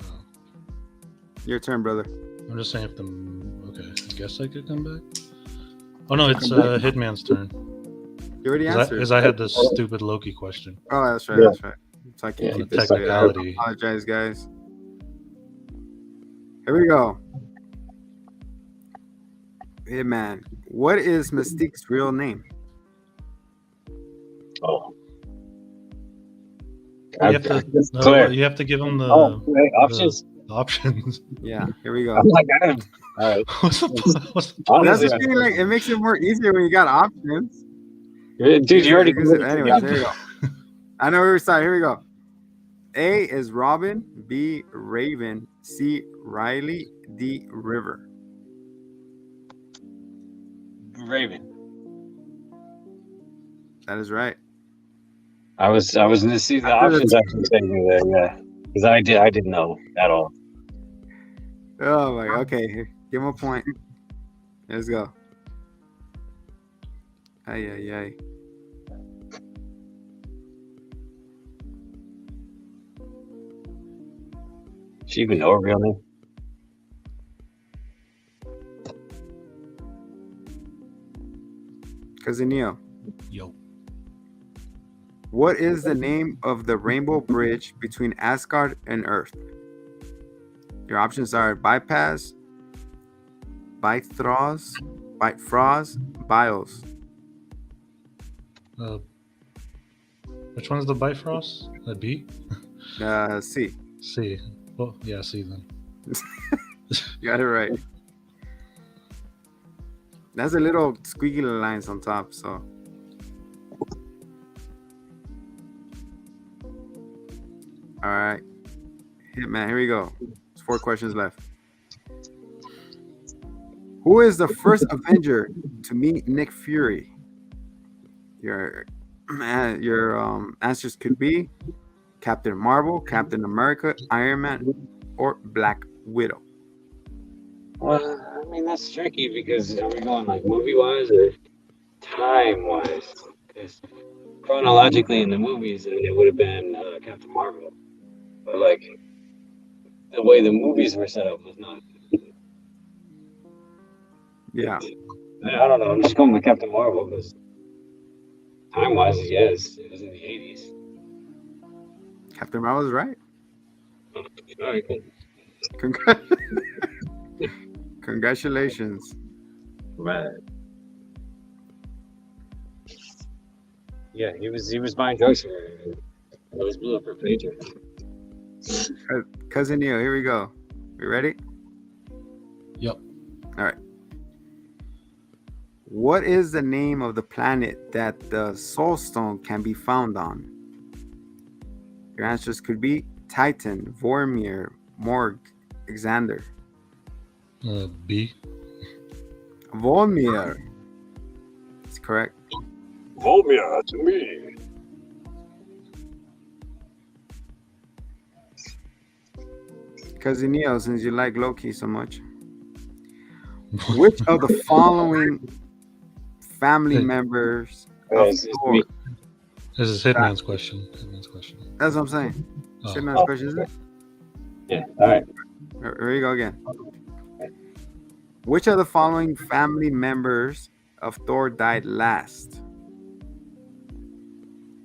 S2: Oh,
S1: Your turn, brother.
S2: I'm just saying okay, I guess I could come back. Oh no, it's Hitman's turn.
S1: You already answered.
S2: Because I had this stupid Loki question.
S1: Oh, that's right.
S3: Yeah.
S1: That's right. So I can
S3: Yeah,
S1: keep
S2: the
S1: this straight. I
S2: technicality.
S1: apologize, guys. Here we go. Hey, man. What is Mystique's real name?
S3: Oh.
S2: You have to give him the
S3: Options.
S2: the options.
S1: Yeah, here we go.
S3: I'm like, I don't. All right.
S2: What's the
S1: That's
S3: Honestly,
S1: just feeling like it makes it more easier when you got options.
S3: dude, you already.
S1: Anyways, here we go. I know where we start. Here we go. A is Robin, B Raven, C Riley, D River.
S3: Raven.
S1: That is right.
S3: I was going to see the options actually saying there, yeah, because I didn't know at all.
S1: Oh my. Okay, here, give him a point. Let's go. Ay.
S3: She even know her real name?
S1: Cousin Neo.
S2: Yo.
S1: What is the name of the rainbow bridge between Asgard and Earth? Your options are Bypass, Bifrost, Bios.
S2: Which one's the Bifrost? That B?
S1: C.
S2: C. Well, yeah, C then.
S1: You got it right. That's a little squeaky little lines on top, so. All right. Hitman, here we go. There's 4 questions left. Who is the first Avenger to meet Nick Fury? Your answers could be Captain Marvel, Captain America, Iron Man, or Black Widow.
S3: Well, I mean that's tricky because are we going like movie wise or time wise? Because chronologically in the movies, it would have been Captain Marvel, but like the way the movies were set up was not.
S1: Yeah,
S3: I don't know. I'm just going with Captain Marvel because time wise, yes, it was in the 80s.
S1: Captain Marvel is right.
S3: All right, cool.
S1: Congra- Congratulations.
S3: Right. Yeah, he was buying drugs for her. It was blew up her pager.
S1: Cousin Neil, here we go. You ready?
S2: Yep.
S1: All right. What is the name of the planet that the Soul Stone can be found on? Your answers could be Titan, Vormir, Morg, Xander.
S2: B.
S1: Vormir. That's correct.
S3: Volmia to me.
S1: Cousin Neil, since you like Loki so much, which of the following family members of
S3: It's
S1: Thor?
S3: me.
S2: This is Hitman's question. Hitman's question.
S1: That's what I'm saying.
S2: Oh.
S1: Shit, man's question, isn't it?
S3: Yeah. All right.
S1: Here you go again. Which of the following family members of Thor died last?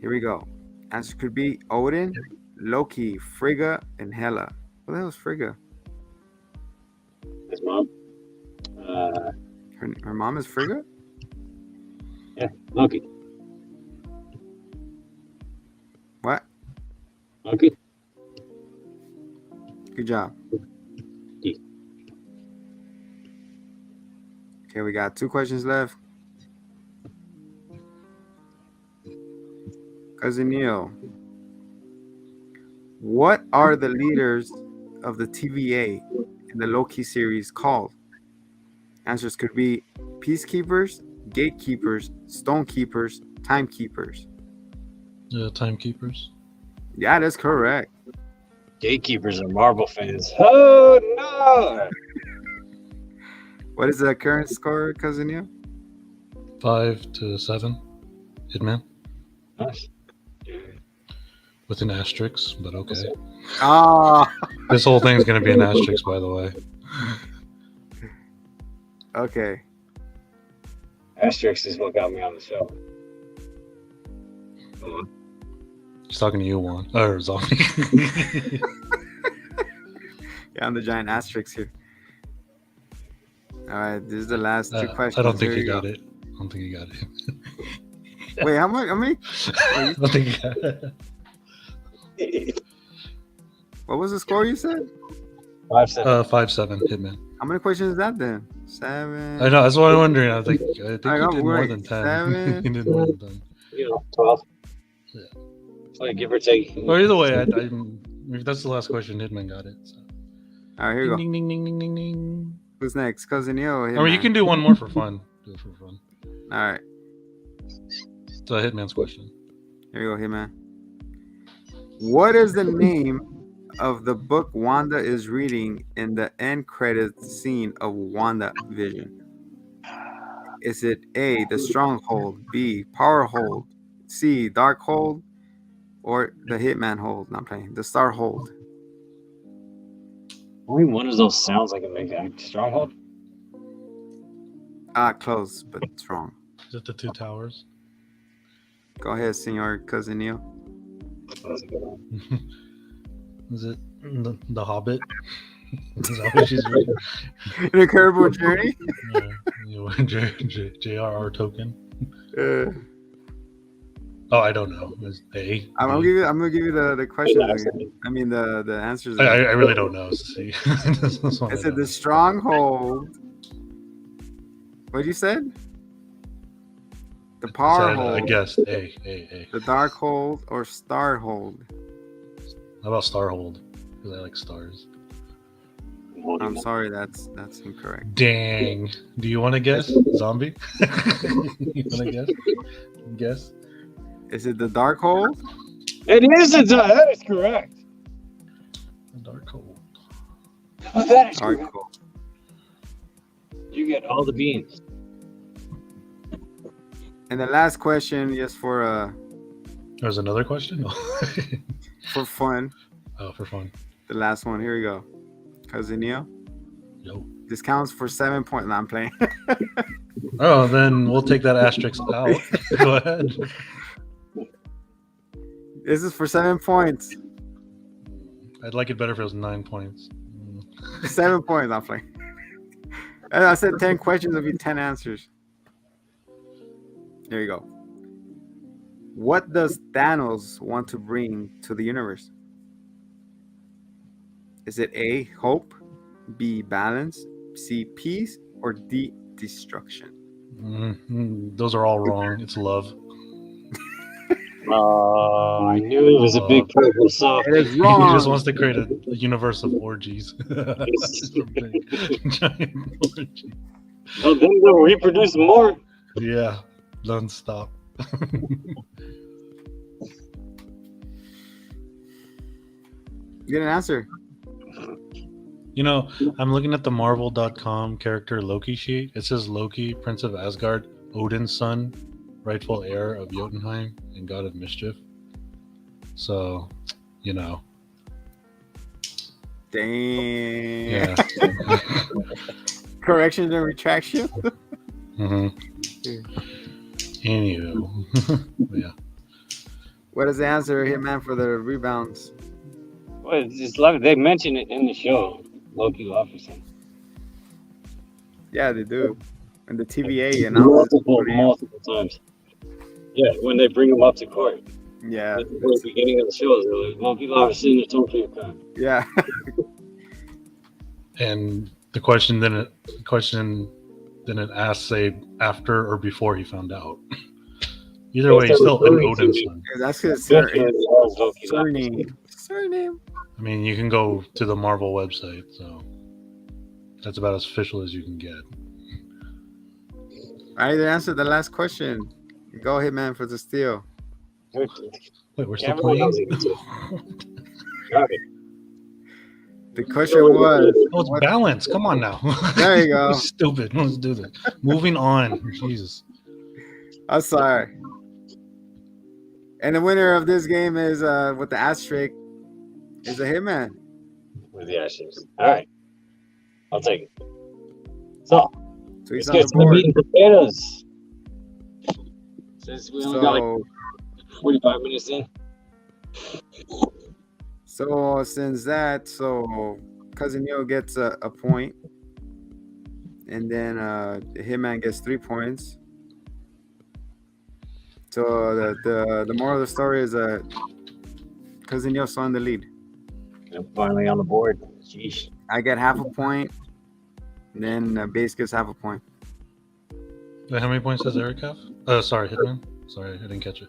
S1: Here we go. Answer could be Odin, Loki, Frigga, and Hela. What the hell is Frigga?
S3: His mom.
S1: Her mom is Frigga?
S3: Yeah. Loki.
S1: What?
S3: Loki.
S1: Good job.
S3: Yeah.
S1: Okay, we got 2 questions left. Cousin Neil, what are the leaders of the TVA in the Loki series called? Answers could be Peacekeepers, Gatekeepers, Stonekeepers, Timekeepers.
S2: Timekeepers.
S1: Yeah, that's correct.
S3: Gatekeepers are Marvel fans. Oh no!
S1: What is the current score, Cousin Neil?
S2: 5-7. Hitman.
S3: Nice.
S2: With an asterisk, but okay.
S1: Ah,
S2: This whole thing's gonna be an asterisk, by the way.
S1: okay.
S3: Asterix is what got me on the show.
S2: He's talking to you, Juan. Or Zombie.
S1: Yeah, I'm the giant asterisk here. All right, this is the last 2 questions.
S2: I don't think
S1: Here
S2: you
S1: you
S2: got
S1: go.
S2: it. I don't think you got it.
S1: Wait, how many?
S2: I don't think you got it.
S1: What was the score you said?
S3: 5-7.
S2: 5-7. Hitman.
S1: How many questions is that then? 7.
S2: I know. That's what I'm wondering. I think you
S1: I
S2: did
S1: got
S2: more
S1: right.
S2: than 10.
S1: 7.
S2: You did more than 10.
S3: 12.
S2: Yeah.
S3: It's like give or take.
S2: Well, either way, if that's the last question, Hitman got it. So.
S1: All right, here you go.
S2: Ding, ding, ding, ding, ding, ding.
S1: Who's next? Cousin Neil or
S2: I mean,
S1: Hitman?
S2: you can do one more for fun. Do it for fun.
S1: All right,
S2: It's Hitman's question.
S1: here you go, Hitman. What is the name of the book Wanda is reading in the end credits scene of WandaVision? Is it A, The Stronghold, B, Powerhold, C, Darkhold, or the Hitman Hold? No, I'm playing. The Star Hold.
S3: Only one of those sounds like a big stronghold.
S1: Close, but it's wrong.
S2: Is it the Two Towers?
S1: Go ahead, Senor Cousin Neil.
S3: That's a good one.
S2: Is it the Hobbit? Is that what she's reading?
S1: The Incredible Journey.
S2: J.R.R. Tolkien.
S1: Uh,
S2: Oh, I don't know. Is A?
S1: I'm gonna give you the questions again. I mean the answers.
S2: I
S1: Again.
S2: really don't know. See, This one
S1: I
S2: I
S1: said
S2: don't
S1: the
S2: know.
S1: Stronghold. What you said? The Power
S2: Said, I
S1: Hold,
S2: guessed A.
S1: the Dark Hold, or Star Hold.
S2: How about Starhold? Because I like stars.
S1: I'm sorry, that's incorrect.
S2: Dang. Do you want to guess? Zombie? You want to guess? Guess?
S1: Is it the dark hole?
S3: It is that is correct.
S2: The dark hole.
S3: That is
S1: Dark
S3: correct.
S1: hole.
S3: You get all the beans.
S1: And the last question, just for
S2: There's another question?
S1: fun.
S2: Oh, for fun.
S1: The last one. Here we go. Cousin Neo.
S2: Yo.
S1: This counts for 7 points. No, I'm playing.
S2: Oh, then we'll take that asterisk out. Go ahead.
S1: This is for 7 points.
S2: I'd like it better if it was 9 points.
S1: 7 points. I'm playing. And I said 10 questions. It'll be 10 answers. Here you go. What does Thanos want to bring to the universe? Is it A, hope, B, balance, C, peace, or D, destruction?
S2: Those are all wrong. It's love.
S3: I knew it was a big purple. So
S1: It is wrong.
S2: He just wants to create a universe of orgies. Giant orgy.
S3: well, then they'll reproduce more.
S2: Yeah, non-stop.
S1: Get an answer.
S2: You know, I'm looking at the Marvel.com character Loki sheet. It says Loki, Prince of Asgard, Odin's son, rightful heir of Jotunheim, and god of mischief. So, you know.
S1: Damn.
S2: Yeah.
S1: Correction and retraction.
S2: Anywho. Yeah.
S1: What is the answer, Hitman, for the rebounds?
S3: Well, it's just like they mention it in the show. Loki Officer.
S1: Yeah, they do. And the TVA announces
S3: multiple times. Yeah, when they bring him up to court.
S1: Yeah.
S3: At the beginning of the show, they're like, Loki Officer in the Tokyo crime.
S1: Yeah.
S2: And the question didn't ask, say, after or before he found out. Either way, he's still an Odin's son.
S1: That's his surname. Surname.
S2: I mean, you can go to the Marvel website, so that's about as official as you can get.
S1: I either answered the last question. Go, Hitman, for the steal.
S2: Wait, we're still playing?
S1: The question was...
S2: Oh, it's balance. Come on now.
S1: There you go.
S2: Stupid. Let's do this. Moving on. Jesus.
S1: I'm sorry. And the winner of this game is, with the asterisk, is a Hitman.
S3: With the ashes. All right. I'll take it. So
S1: he's
S3: let's
S1: on
S3: get
S1: the
S3: some
S1: board.
S3: meat and potatoes. Since we only got like
S1: So,
S3: 45 minutes in.
S1: since that, Cousin Neo gets a point. And then the Hitman gets 3 points. So the moral of the story is Cousin Neo's still in the lead.
S3: I'm finally on the board. Sheesh.
S1: I get half a point. And then Base gets half a point.
S2: Wait, how many points does Eric have? Sorry, Hitman. Sorry, I didn't catch it.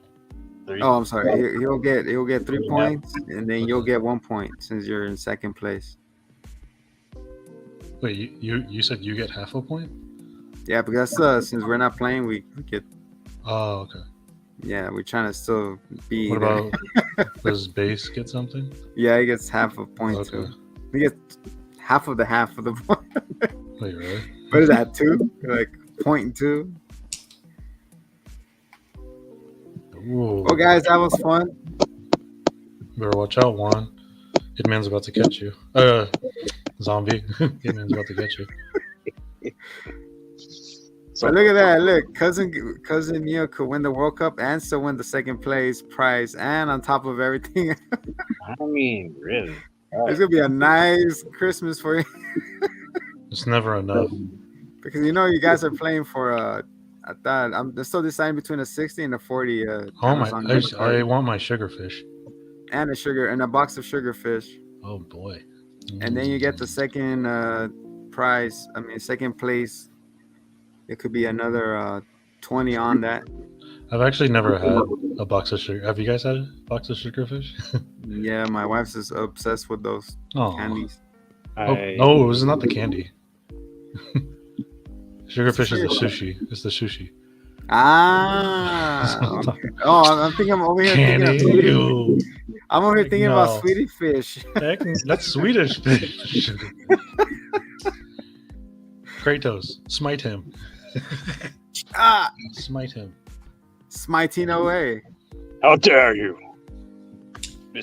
S3: 3.
S1: Oh, I'm sorry. He'll get 3 points, and then you'll get 1 point since you're in second place.
S2: Wait, you said you get half a point?
S1: Yeah, because since we're not playing, we get.
S2: Oh, okay.
S1: Yeah, we're trying to still be.
S2: What
S1: there.
S2: about does Base get something?
S1: Yeah, he gets half a point
S2: Okay.
S1: too. He gets half of the point.
S2: Wait, really?
S1: What is that? 2? Like 0.2.
S2: Ooh.
S1: Well, guys, that was fun.
S2: Better watch out, Juan. Hitman's about to catch you. Zombie. Hitman's about to get you.
S1: So look at that! Look, cousin Neo could win the World Cup and still win the second place prize, and on top of everything,
S3: I mean, really.
S1: it's gonna be a nice Christmas for you.
S2: It's never enough.
S1: Because you guys are playing for I thought I'm still deciding between a 60 and a 40.
S2: Oh my!
S1: Amazon gift
S2: I
S1: card.
S2: want my sugar fish.
S1: And a box of sugar fish,
S2: Oh boy!
S1: and then you get the second prize. I mean, second place. It could be another 20 on that.
S2: I've actually never had a box of sugar. Have you guys had a box of sugar fish?
S1: Yeah, my wife's is obsessed with those
S2: Oh,
S1: candies.
S2: No, it was not the candy. Sugarfish is the sushi. It's the sushi.
S1: Ah. Oh, I'm thinking. I'm over here
S2: Candy.
S1: thinking of.
S2: Ew.
S1: I'm over here thinking about
S2: No.
S1: sweetie fish.
S2: That's Swedish fish. Kratos, smite him.
S1: Ah,
S2: Smite him.
S1: smiting away.
S3: How dare you?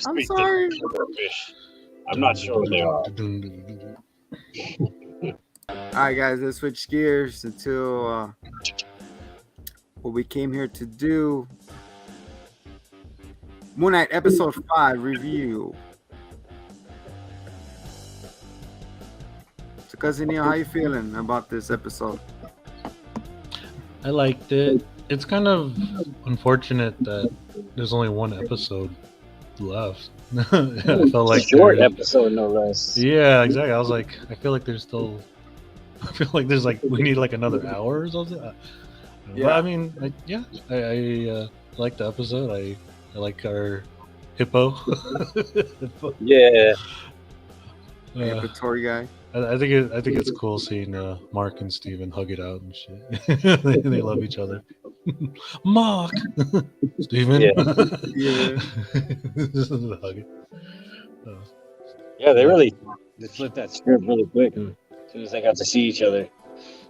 S1: I'm sorry.
S3: Fish. I'm not sure what they are.
S1: All right, guys, let's switch gears into what we came here to do. Moon Knight episode 5 review. So, cousin Neil, how you feeling about this episode?
S2: I liked it. It's kind of unfortunate that there's only one episode left. I felt like
S3: short
S2: there-
S3: episode, no less.
S2: Yeah, exactly. I was like, I feel like there's still. I feel like there's like we need like another hour or something. But
S1: Yeah.
S2: I mean, I like the episode. I like our hippo.
S3: Yeah.
S1: Inventory guy.
S2: I think it's cool seeing Mark and Steven hug it out and shit. they love each other. Mark, Steven.
S3: Yeah.
S1: Yeah.
S2: Just hug it.
S3: Yeah, they flipped that script really quick. As soon as they got to see each other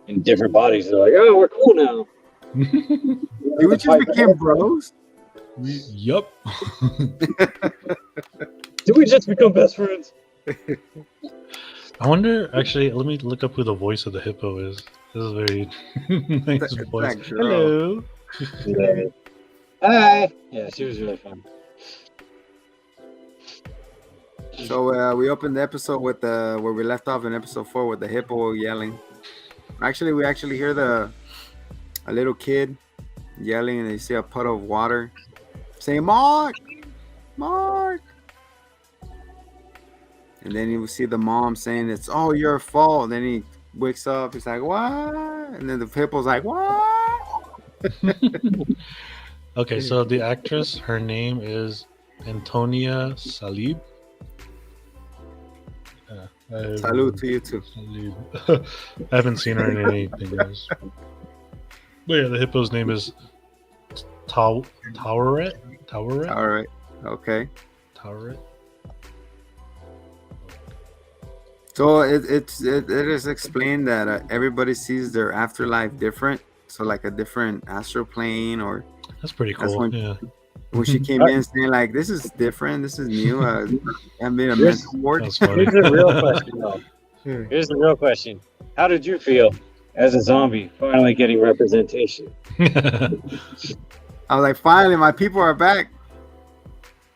S3: in different bodies, they're like, "Oh, we're cool now."
S1: Did we just became bros?
S2: Yup.
S3: Did we just become best friends?
S2: I wonder. Actually, let me look up who the voice of the hippo is. This is a very nice
S1: It's
S2: voice.
S1: that girl.
S2: Hello.
S3: Yeah. Hi. Yeah, she was really fun.
S1: So we opened the episode with where we left off in episode 4 with the hippo yelling. Actually, we hear a little kid yelling, and you see a puddle of water saying, "Mark, Mark." And then you see the mom saying, "It's all your fault." Then he wakes up. He's like, "What?" And then the hippo's like, "What?"
S2: Okay, so the actress, her name is Antonia Salib.
S1: Salute to you too.
S2: Salib. I haven't seen her in anything else. But yeah, the hippo's name is Toweret.
S1: All right. Okay.
S2: Toweret.
S1: So it is explained that everybody sees their afterlife different. So like a different astral plane, or
S2: That's pretty
S1: That's
S2: cool.
S1: when-
S2: Yeah.
S1: when she came in saying like, "This is different. This is new. I'm being a mental ward."
S2: That's funny.
S3: Here's the real question, though. Here's the real question. How did you feel as a zombie finally getting representation?
S1: I was like, "Finally, my people are back."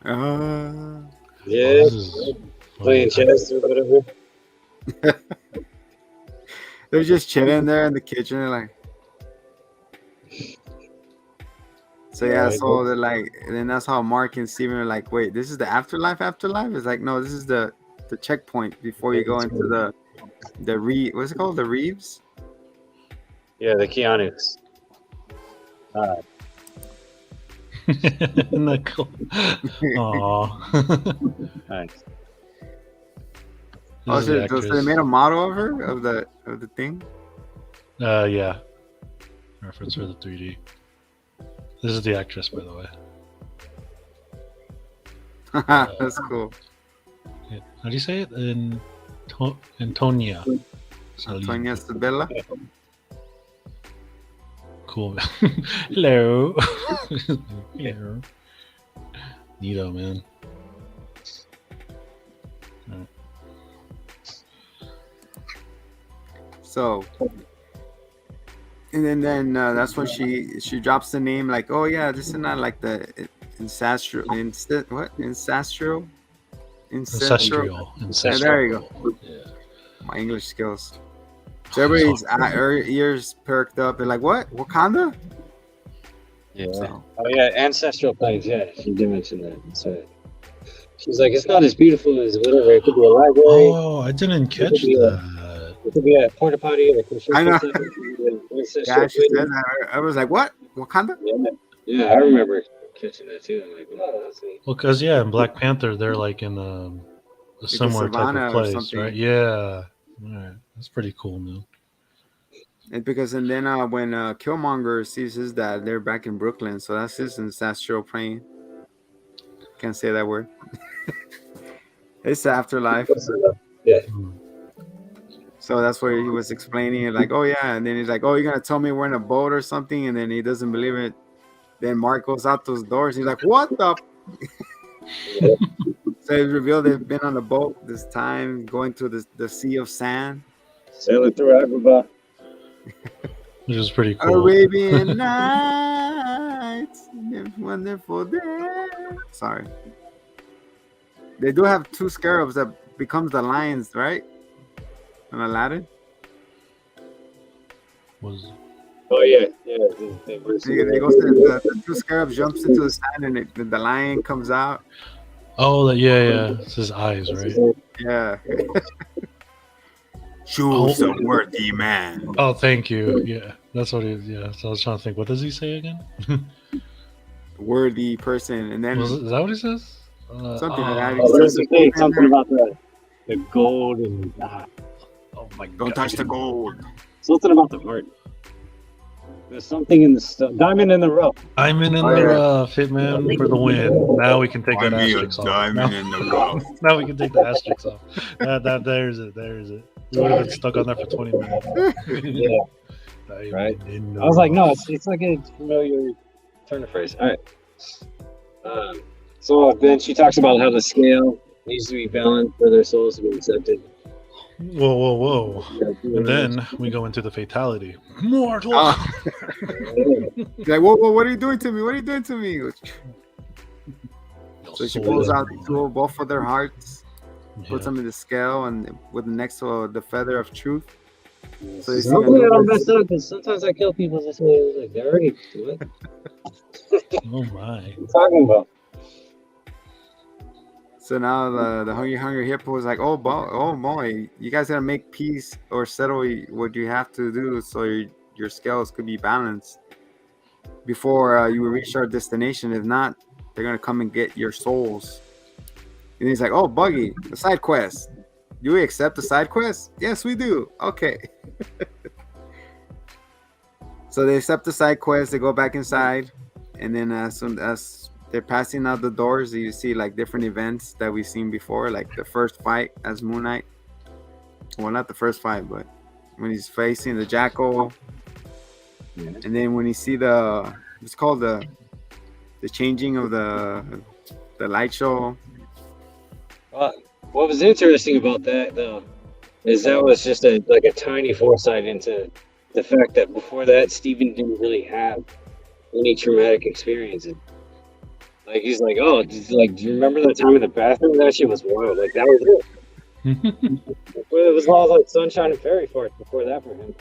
S3: Yeah,
S2: Oh, this is
S3: playing chess or whatever.
S1: They're just chilling there in the kitchen, and like. So yeah,
S3: Right.
S1: so they're like, and then that's how Mark and Steven are like, "Wait, this is the afterlife? Afterlife?" It's like, no, this is the checkpoint before you go into the what's it called? The Reeves?
S3: Yeah, the Keanu's.
S2: Isn't that cool? Aw.
S3: Nice.
S1: Oh,
S2: This is the
S1: so they
S2: actress.
S1: made a model of her of the thing.
S2: Yeah. Reference for the 3D. This is the actress, by the way.
S1: That's cool.
S2: Yeah. How do you say it? Antonia. Salib.
S1: Antonia Sabella.
S2: Cool. Hello. Hello. Neato, man.
S1: So, and then that's when she drops the name, like, "Oh yeah, this is not like the ancestral ancestral.
S2: Ancestral.
S1: Yeah, there you go.
S2: Yeah.
S1: My English skills. So everybody's ears perked up. They're like, "What? Wakanda?"
S3: Yeah.
S1: So,
S3: Oh yeah, ancestral planes. Yeah, she did mention that. So she's like, it's not as beautiful as whatever. It could be a library.
S2: Oh, I didn't catch that.
S3: It could be a porta potty. Like
S1: I know.
S3: Ancestral
S1: yeah, she
S3: plane.
S1: said that. I was like, "What? Wakanda?"
S3: Yeah, I remember catching that too. I'm like, wow, that's neat.
S2: Well, because, yeah, in Black Panther, they're like in a similar type
S1: savannah
S2: of
S1: or
S2: place,
S1: something.
S2: right? Yeah. All right. That's pretty cool, man.
S1: And then when Killmonger sees his dad, they're back in Brooklyn, so that's his ancestral plane. Can't say that word. It's the afterlife.
S3: Yeah.
S1: So that's where he was explaining it, like, oh yeah, and then he's like, oh, you're gonna tell me we're in a boat or something, and then he doesn't believe it. Then Mark goes out those doors. He's like, what the? So it's revealed they've been on a boat this time, going through the sea of sand.
S3: Sailing through Agrabah.
S2: Which is pretty cool.
S1: Arabian Nights, wonderful day. Sorry. They do have two scarabs that becomes the lions, right? On Aladdin.
S2: Was
S3: Oh yeah, yeah.
S1: They goes to the two scarabs jumps into the sand and the lion comes out.
S2: oh yeah. It's his eyes, right?
S1: Yeah. Choose a worthy man.
S2: Oh, thank you. Yeah, that's what he. Yeah, so I was trying to think. What does he say again?
S1: Worthy person, and then
S2: Is that what he says?
S1: something like that.
S3: Oh, there's something about the gold and
S2: Oh my god!
S1: Don't touch the gold.
S3: something about the heart. There's something in the stuff. Diamond in the rough.
S2: Diamond in the rough, Hitman for the win. Now we can take that asterisk off.
S1: Diamond in the rough.
S2: Now we can take the asterisk off. There's it. We would have been stuck on that for 20 minutes.
S3: Yeah.
S2: Diamond
S3: Right.
S2: in the
S3: I was like, no,
S2: rough.
S3: it's like a familiar turn of phrase. All right. So then she talks about how the scale needs to be balanced for their souls to be accepted.
S2: Whoa. And then we go into the fatality. Mortal.
S1: Like, whoa, what are you doing to me? What are you doing to me? So she pulls out both of their hearts, puts them in the scale, and with next to the feather of truth. So you see
S3: Hopefully I don't mess up because sometimes I kill people just like they're already doing it.
S2: Oh my.
S3: What are you talking about?
S1: So now the hungry hippo is like, oh boy, you guys gotta make peace or settle what you have to do so your scales could be balanced before you reach our destination. If not, they're gonna come and get your souls. And he's like, oh, Buggy, the side quest. Do we accept the side quest? Yes, we do. Okay. So they accept the side quest. They go back inside, and then as soon as they're passing out the doors, you see like different events that we've seen before, like the first fight as Moon Knight. Well, not the first fight, but when he's facing the Jackal, and then when you see it's called the changing of the light show.
S3: What was interesting about that though is that was just a tiny foresight into the fact that before that Steven didn't really have any traumatic experiences. Like he's like, oh, do you remember that time in the bathroom? That shit was wild. Like that was it. It was all like sunshine and fairy farts before that for him.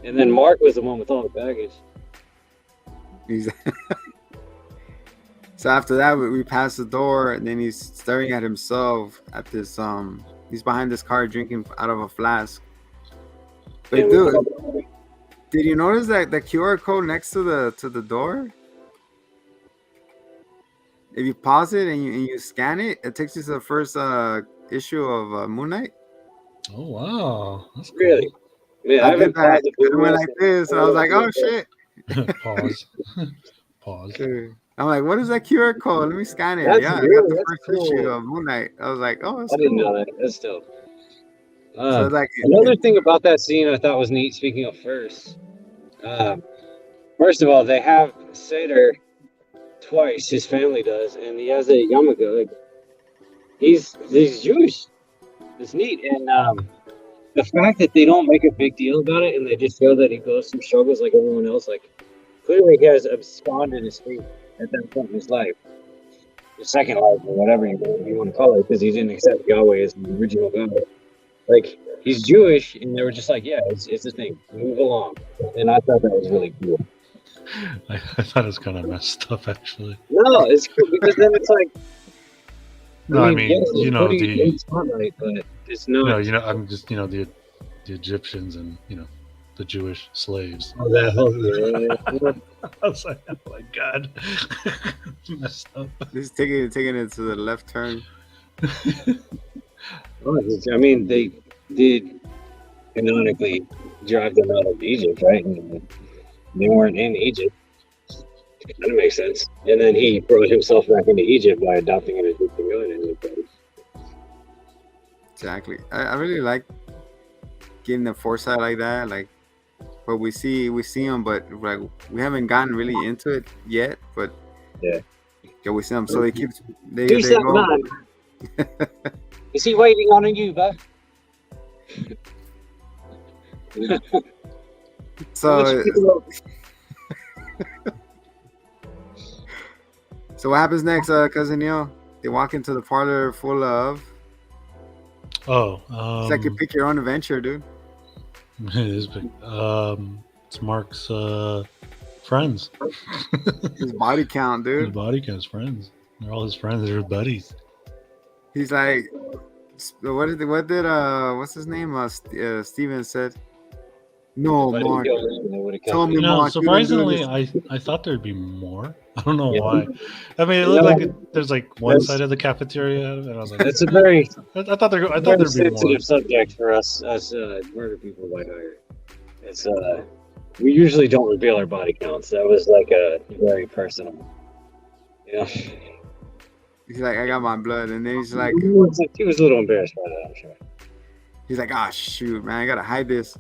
S3: And then Mark was the one with all the baggage.
S1: So after that, we pass the door, and then he's staring at himself at this. He's behind this car drinking out of a flask. But dude, did you notice that the QR code next to the door? If you pause it and you scan it, it takes you to the first issue of Moon Knight.
S2: Oh wow, that's cool.
S3: Really? Yeah,
S1: I did that. It went like this, and I was like, "Oh shit!"
S2: Pause.
S1: I'm like, "What is that QR code? Let me scan it."
S3: That's
S1: yeah,
S3: really,
S1: I got the
S3: that's
S1: first
S3: cool.
S1: issue of Moon Knight. I was like, "Oh, that's
S3: I didn't
S1: cool."
S3: know that. That's dope.
S1: So like
S3: Another thing about that scene I thought was neat. Speaking of first of all, they have Seder twice. His family does, and he has a yarmulke. Like, he's Jewish. It's neat, and the fact that they don't make a big deal about it, and they just show that he goes through struggles like everyone else. Like clearly, he has absconded his faith at that point in his life, the second life, or whatever you want to call it, because he didn't accept Yahweh as the original God. Like he's Jewish, and they were just like, yeah, it's a thing. Move along, and I thought that was really cool.
S2: I thought it was kind of messed up, actually.
S3: No, it's cool because then it's like.
S2: No, I mean,
S3: yes,
S2: you know,
S3: the spotlight, but it's not.
S2: I'm just, the Egyptians and, the Jewish slaves.
S3: Oh, that whole, yeah.
S2: I was like, oh my God. It's messed up.
S1: He's taking it to the left turn.
S3: I mean, they did canonically drive them out of Egypt, right? And they weren't in Egypt. That makes sense. And then he brought himself back into Egypt by adopting an Egyptian god.
S1: Exactly. I really like getting the foresight like that. Like, but we see them, but like we haven't gotten really into it yet. But
S3: Yeah.
S1: we see them, so they keep they
S3: Who's
S1: they
S3: that
S1: go.
S3: man? Is he waiting on you, bud?
S1: So so what happens next, cousin Neil? They walk into the parlor full of.
S2: Oh,
S1: It's like you pick your own adventure, dude.
S2: it is big. It's Mark's friends.
S1: His body count,
S2: His
S1: dude.
S2: body counts friends. They're all his friends. They're his buddies.
S1: He's like, what did what's his name? Steven said, no, Mark. Tell me,
S2: You know,
S1: Mark. You didn't do
S2: surprisingly,
S1: this.
S2: I thought there'd be more. I don't know
S3: Yeah.
S2: why. I mean, it looked like there's like one side of the cafeteria, and I was like,
S3: It's a very
S2: I thought
S3: very
S2: there'd be more.
S3: sensitive subject for us as murder people by hire. It's we usually don't reveal our body counts. That was like a very personal. You know,
S1: He's like, I got my blood, and then he's like,
S3: he was a little embarrassed by that. I'm sure.
S1: he's like, ah, shoot, man, I gotta hide this.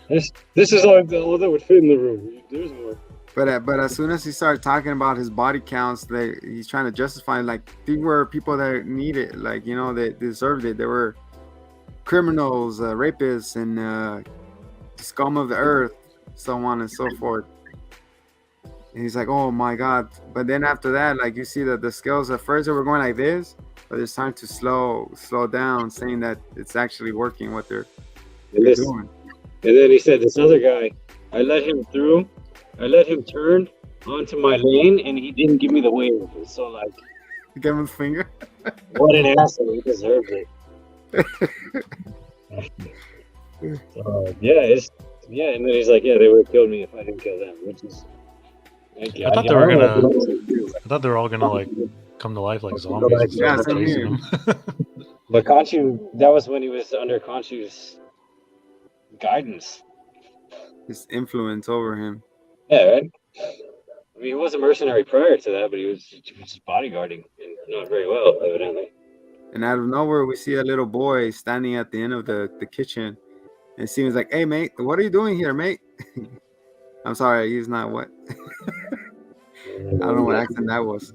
S3: This is all that would fit in the room. There's more.
S1: But as soon as he started talking about his body counts, he's trying to justify like these were people that need it, like they deserved it. They were criminals, rapists, and scum of the earth, so on and so forth. And he's like, oh my god! But then after that, like you see that the scales at first they were going like this, but it's time to slow down, saying that it's actually working what they're doing.
S3: And then he said, this other guy, I let him through. I let him turn onto my lane, and he didn't give me the wave. So, like,
S1: Give him the finger.
S3: what an asshole. He deserved it. Yeah, and then he's like, yeah, they would have killed me if I didn't kill them, which is...
S2: I thought they were gonna. I thought they were all gonna like come to life like zombies and
S1: Yeah,
S2: start
S1: same
S2: chasing
S1: here.
S2: them.
S3: But Khonshu, that was when he was under Khonshu's guidance.
S1: His influence over him.
S3: Yeah, right? I mean, he was a mercenary prior to that, but he was just bodyguarding, and not very well, evidently.
S1: And out of nowhere, we see a little boy standing at the end of the kitchen. And Steven's like, hey, mate, what are you doing here, mate? I'm sorry, he's not what? I don't know what accent that was.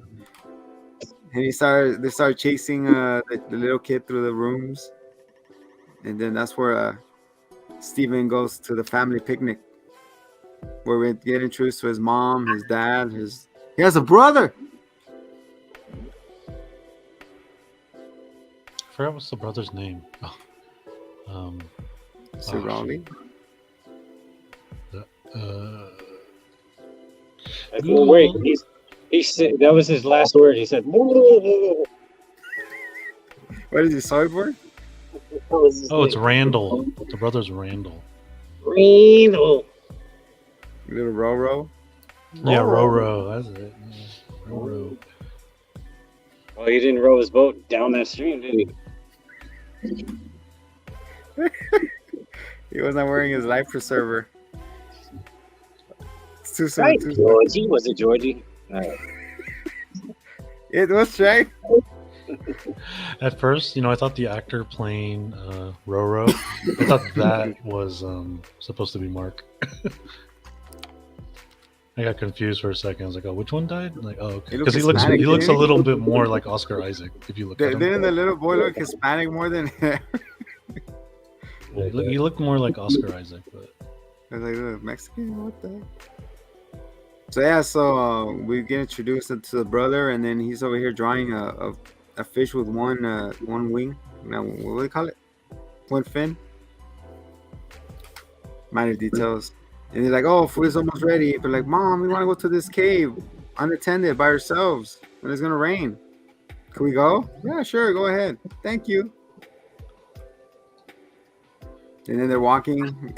S1: And they start chasing the little kid through the rooms. And then that's where Steven goes to the family picnic, where we get introduced to his mom, his dad, he has a brother.
S2: I forgot what's the brother's name.
S1: Sir Raleigh.
S3: Wait, he said that was his last word. He said,
S1: What is he, Soyboard?
S2: Oh, it's Randall. The brother's Randall.
S3: Randall.
S1: Little Roro.
S2: Yeah, Roro. That's it. Yeah. Roro.
S3: Well, he didn't row his boat down that stream, did he?
S1: He was not wearing his life preserver. It's too soon.
S3: Right,
S1: Too soon.
S3: Georgie. Was it Georgie?
S1: It was Trey.
S2: At first, I thought the actor playing Roro, I thought that was supposed to be Mark. I got confused for a second. I was like, "Oh, which one died?" I'm like, "Oh, okay." Because he looks a little bit more like Oscar Isaac if you look at him.
S1: Didn't the little boy look Hispanic more than?
S2: He looked more like Oscar Isaac, but
S1: I was like, Mexican? What the heck? So yeah, so we get introduced to the brother, and then he's over here drawing a fish with one wing. Now, what do they call it? One fin. Minor details. And he's like, "Oh, food is almost ready." But like, "Mom, we want to go to this cave, unattended, by ourselves, when it's gonna rain. Can we go?" "Yeah, sure, go ahead. Thank you." And then they're walking.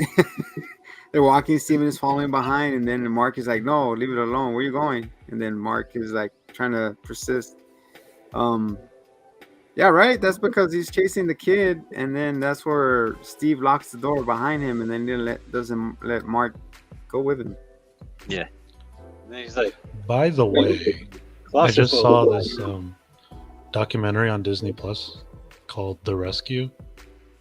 S1: They're walking. Steven is following behind, and then Mark is like, "No, leave it alone. Where are you going?" And then Mark is like trying to persist. Yeah, right. That's because he's chasing the kid, and then that's where Steve locks the door behind him, and then doesn't let Mark go with him.
S3: Yeah. And then he's like
S2: By the way, I just saw this documentary on Disney Plus called The Rescue,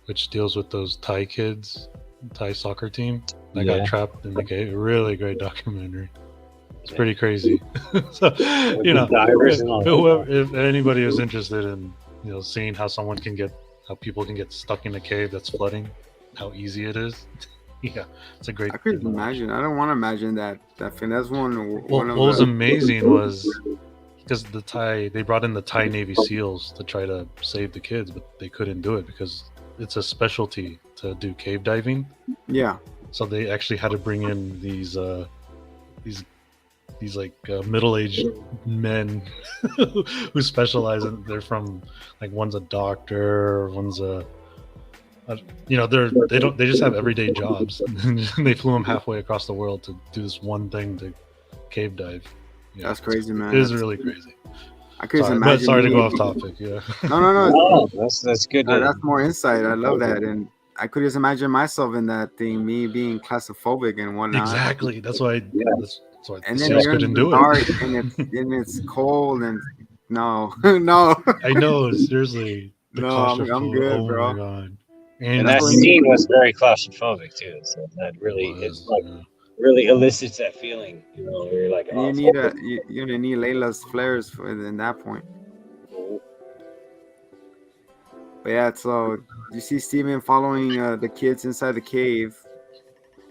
S2: which deals with those Thai kids, Thai soccer team that got trapped in the cave. Really great documentary. It's pretty crazy. So, you know, if anybody is interested in, you know, seeing how people can get stuck in a cave that's flooding, how easy it is. Yeah, it's a great.
S1: I couldn't imagine. I don't want to imagine that. That's one.
S2: Well, what was amazing was because they brought in the Thai Navy SEALs to try to save the kids, but they couldn't do it because it's a specialty to do cave diving.
S1: Yeah.
S2: So they actually had to bring in these like middle-aged men who specialize in. They're from, like, one's a doctor, one's you know, they just have everyday jobs. They flew them halfway across the world to do this one thing, to cave dive. Yeah,
S1: that's crazy, man.
S2: It is really crazy.
S1: I couldn't imagine.
S2: Sorry to go off topic. Yeah.
S1: No.
S3: That's good.
S1: That's more insight. I love that, and I could just imagine myself in that thing, me being claustrophobic and whatnot.
S2: Exactly. That's why. That's why
S1: and
S2: the
S1: then
S2: SEALs couldn't do
S1: dark,
S2: it.
S1: and it's cold, and no.
S2: I know, seriously.
S1: I'm good,
S2: oh
S1: bro.
S2: My God.
S3: And that scene was very claustrophobic too, so that really really elicits that feeling. You know, where you're like,
S1: oh, you're gonna need Layla's flares in that point. But yeah, so you see Steven following the kids inside the cave,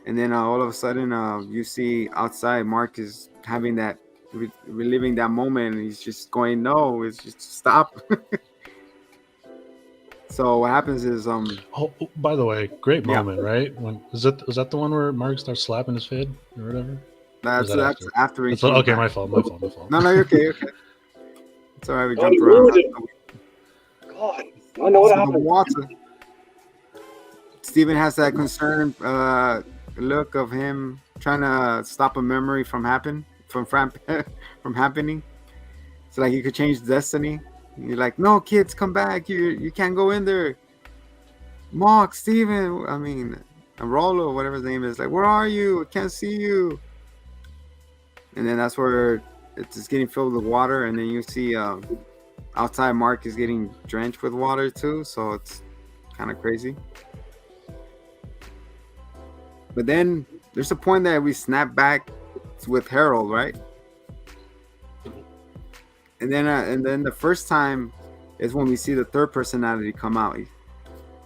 S1: and then all of a sudden you see outside Mark is having that reliving that moment, and he's just going, no, it's just stop. So what happens is
S2: oh, by the way, great moment, right? Was that the one where Mark starts slapping his head or whatever?
S1: That's after he
S2: okay, my fault.
S1: No, you're okay. It's all right, we jumped around.
S3: God, I know what happened.
S1: Water. Steven has that concerned look of him trying to stop a memory from happening. So like he could change destiny. You're like, no, kids, come back. You can't go in there. Mark, Steven, I mean, Rollo, whatever his name is, like, where are you? I can't see you. And then that's where it's just getting filled with water. And then you see outside Mark is getting drenched with water too. So it's kind of crazy. But then there's a point that we snap back with Harold, right? And then the first time is when we see the third personality come out.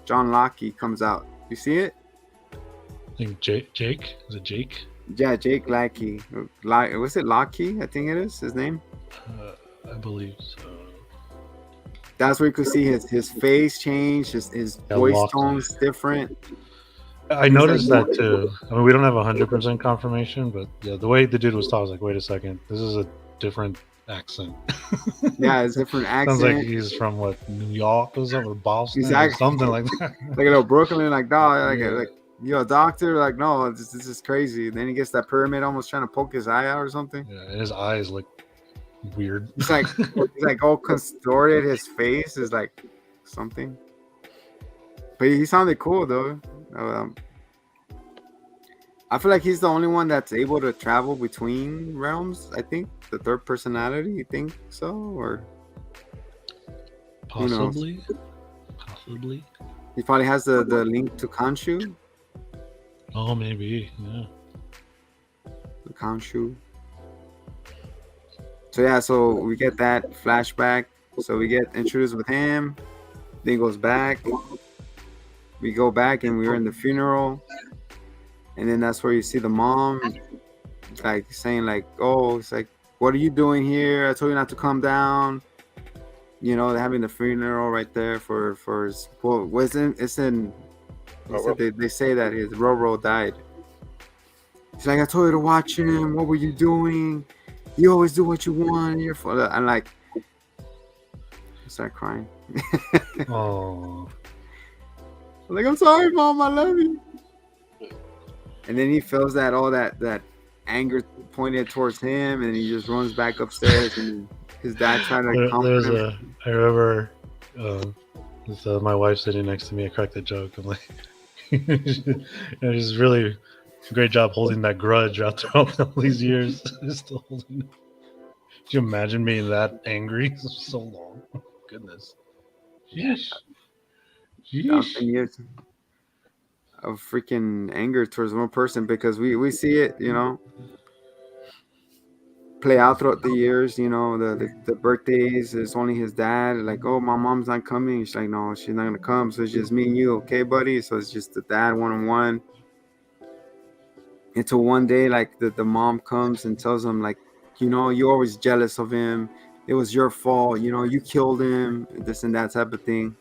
S1: John Locke comes out. You see it?
S2: I think Jake. Is it Jake?
S1: Yeah, Jake Lackey. Was it Locke? I think it is his name.
S2: I believe so.
S1: That's where you could see his face change, his voice tone's different.
S2: I noticed that too. I mean, we don't have 100% confirmation, but yeah, the way the dude was talking, I was like, wait a second, this is a different accent.
S1: Yeah, it's a different accent.
S2: Sounds like he's from New York or something, or Boston,
S1: exactly.
S2: or something like that.
S1: Like a little Brooklyn, like dog, like you're a doctor, like no, this is crazy. Then he gets that pyramid, almost trying to poke his eye out or something.
S2: Yeah, and his eyes look weird.
S1: It's like all contorted. His face is like something. But he sounded cool though. I feel like he's the only one that's able to travel between realms. I think the third personality. You think so, or
S2: possibly?
S1: He probably has the link to Khonshu.
S2: Oh, maybe, yeah.
S1: The Khonshu. So yeah, so we get that flashback. So we get introduced with him. Then he goes back. We go back and we're in the funeral. And then that's where you see the mom, like saying like, "Oh, it's like, what are you doing here? I told you not to come down." You know, they're having the funeral right there for his. Well, they say that his Roro died. She's like, "I told you to watch him. What were you doing? You always do what you want. You're for." I'm like, I start crying.
S2: Oh.
S1: I'm like, I'm sorry, Mom. I love you. And then he feels that all that anger pointed towards him, and he just runs back upstairs, and his dad trying to comfort him.
S2: I remember with my wife sitting next to me, I cracked the joke. I'm like, it's really great job holding that grudge after all these years. Still holding it. Could you imagine being that angry for so long? Goodness. Sheesh.
S1: Thousand
S2: Sheesh.
S1: years of freaking anger towards one person because we see it, play out throughout the years. The birthdays. It's only his dad. Like, oh, my mom's not coming. She's like, no, she's not gonna come. So it's just me and you, okay, buddy? So it's just the dad one on one. Until one day, like the mom comes and tells him, like, you're always jealous of him. It was your fault. You killed him. This and that type of thing.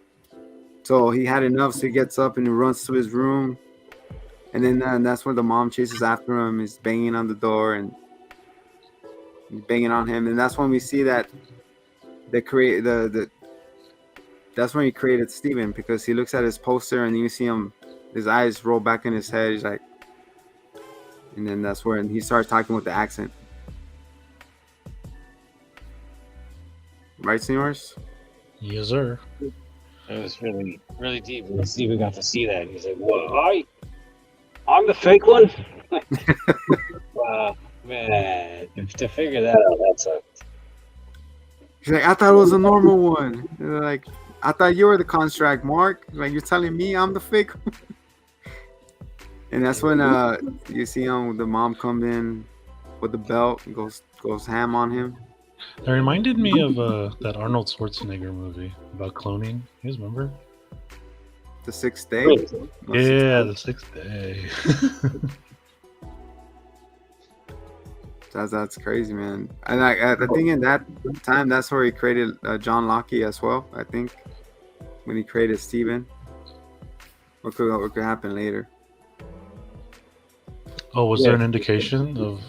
S1: So he had enough. So he gets up and he runs to his room. And then that's when the mom chases after him. He's banging on the door and he's banging on him. And that's when we see that that's when he created Steven, because he looks at his poster and you see his eyes roll back in his head. He's like, and then that's when he starts talking with the accent. Right, senors?
S2: Yes, sir.
S3: It was really, really deep. And Steven got to see that. He's like, "What? I'm the fake one." Wow, man, to figure that out, that sucked.
S1: He's like, I thought it was a normal one. And they're like, I thought you were the construct, Mark. Like, you're telling me I'm the fake one? And that's when you see the mom come in with the belt and goes ham on him.
S2: That reminded me of that Arnold Schwarzenegger movie about cloning. You guys remember?
S1: The Sixth Day.
S2: Yeah, the Sixth Day.
S1: That's crazy, man. And I think in that time, that's where he created John Locke as well. I think when he created Steven. What could happen later?
S2: Oh, was there an indication of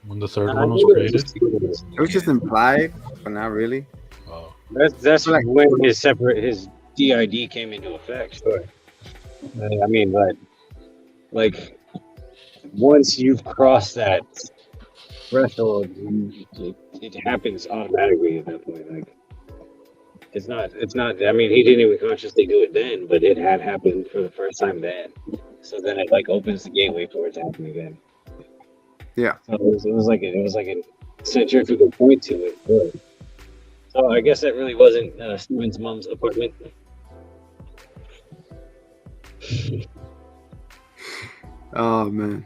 S2: when the third one was created?
S1: It was just implied, but not really.
S2: Oh.
S3: That's like when his DID came into effect. Sure. I mean, but like once you've crossed that threshold, it happens automatically at that point. Like it's not. I mean, he didn't even consciously do it then, but it had happened for the first time then. So then it like opens the gateway for it to happen again.
S1: Yeah.
S3: So it was like a centrifugal point to it. But, so I guess that really wasn't Steven's mom's apartment.
S1: Oh man.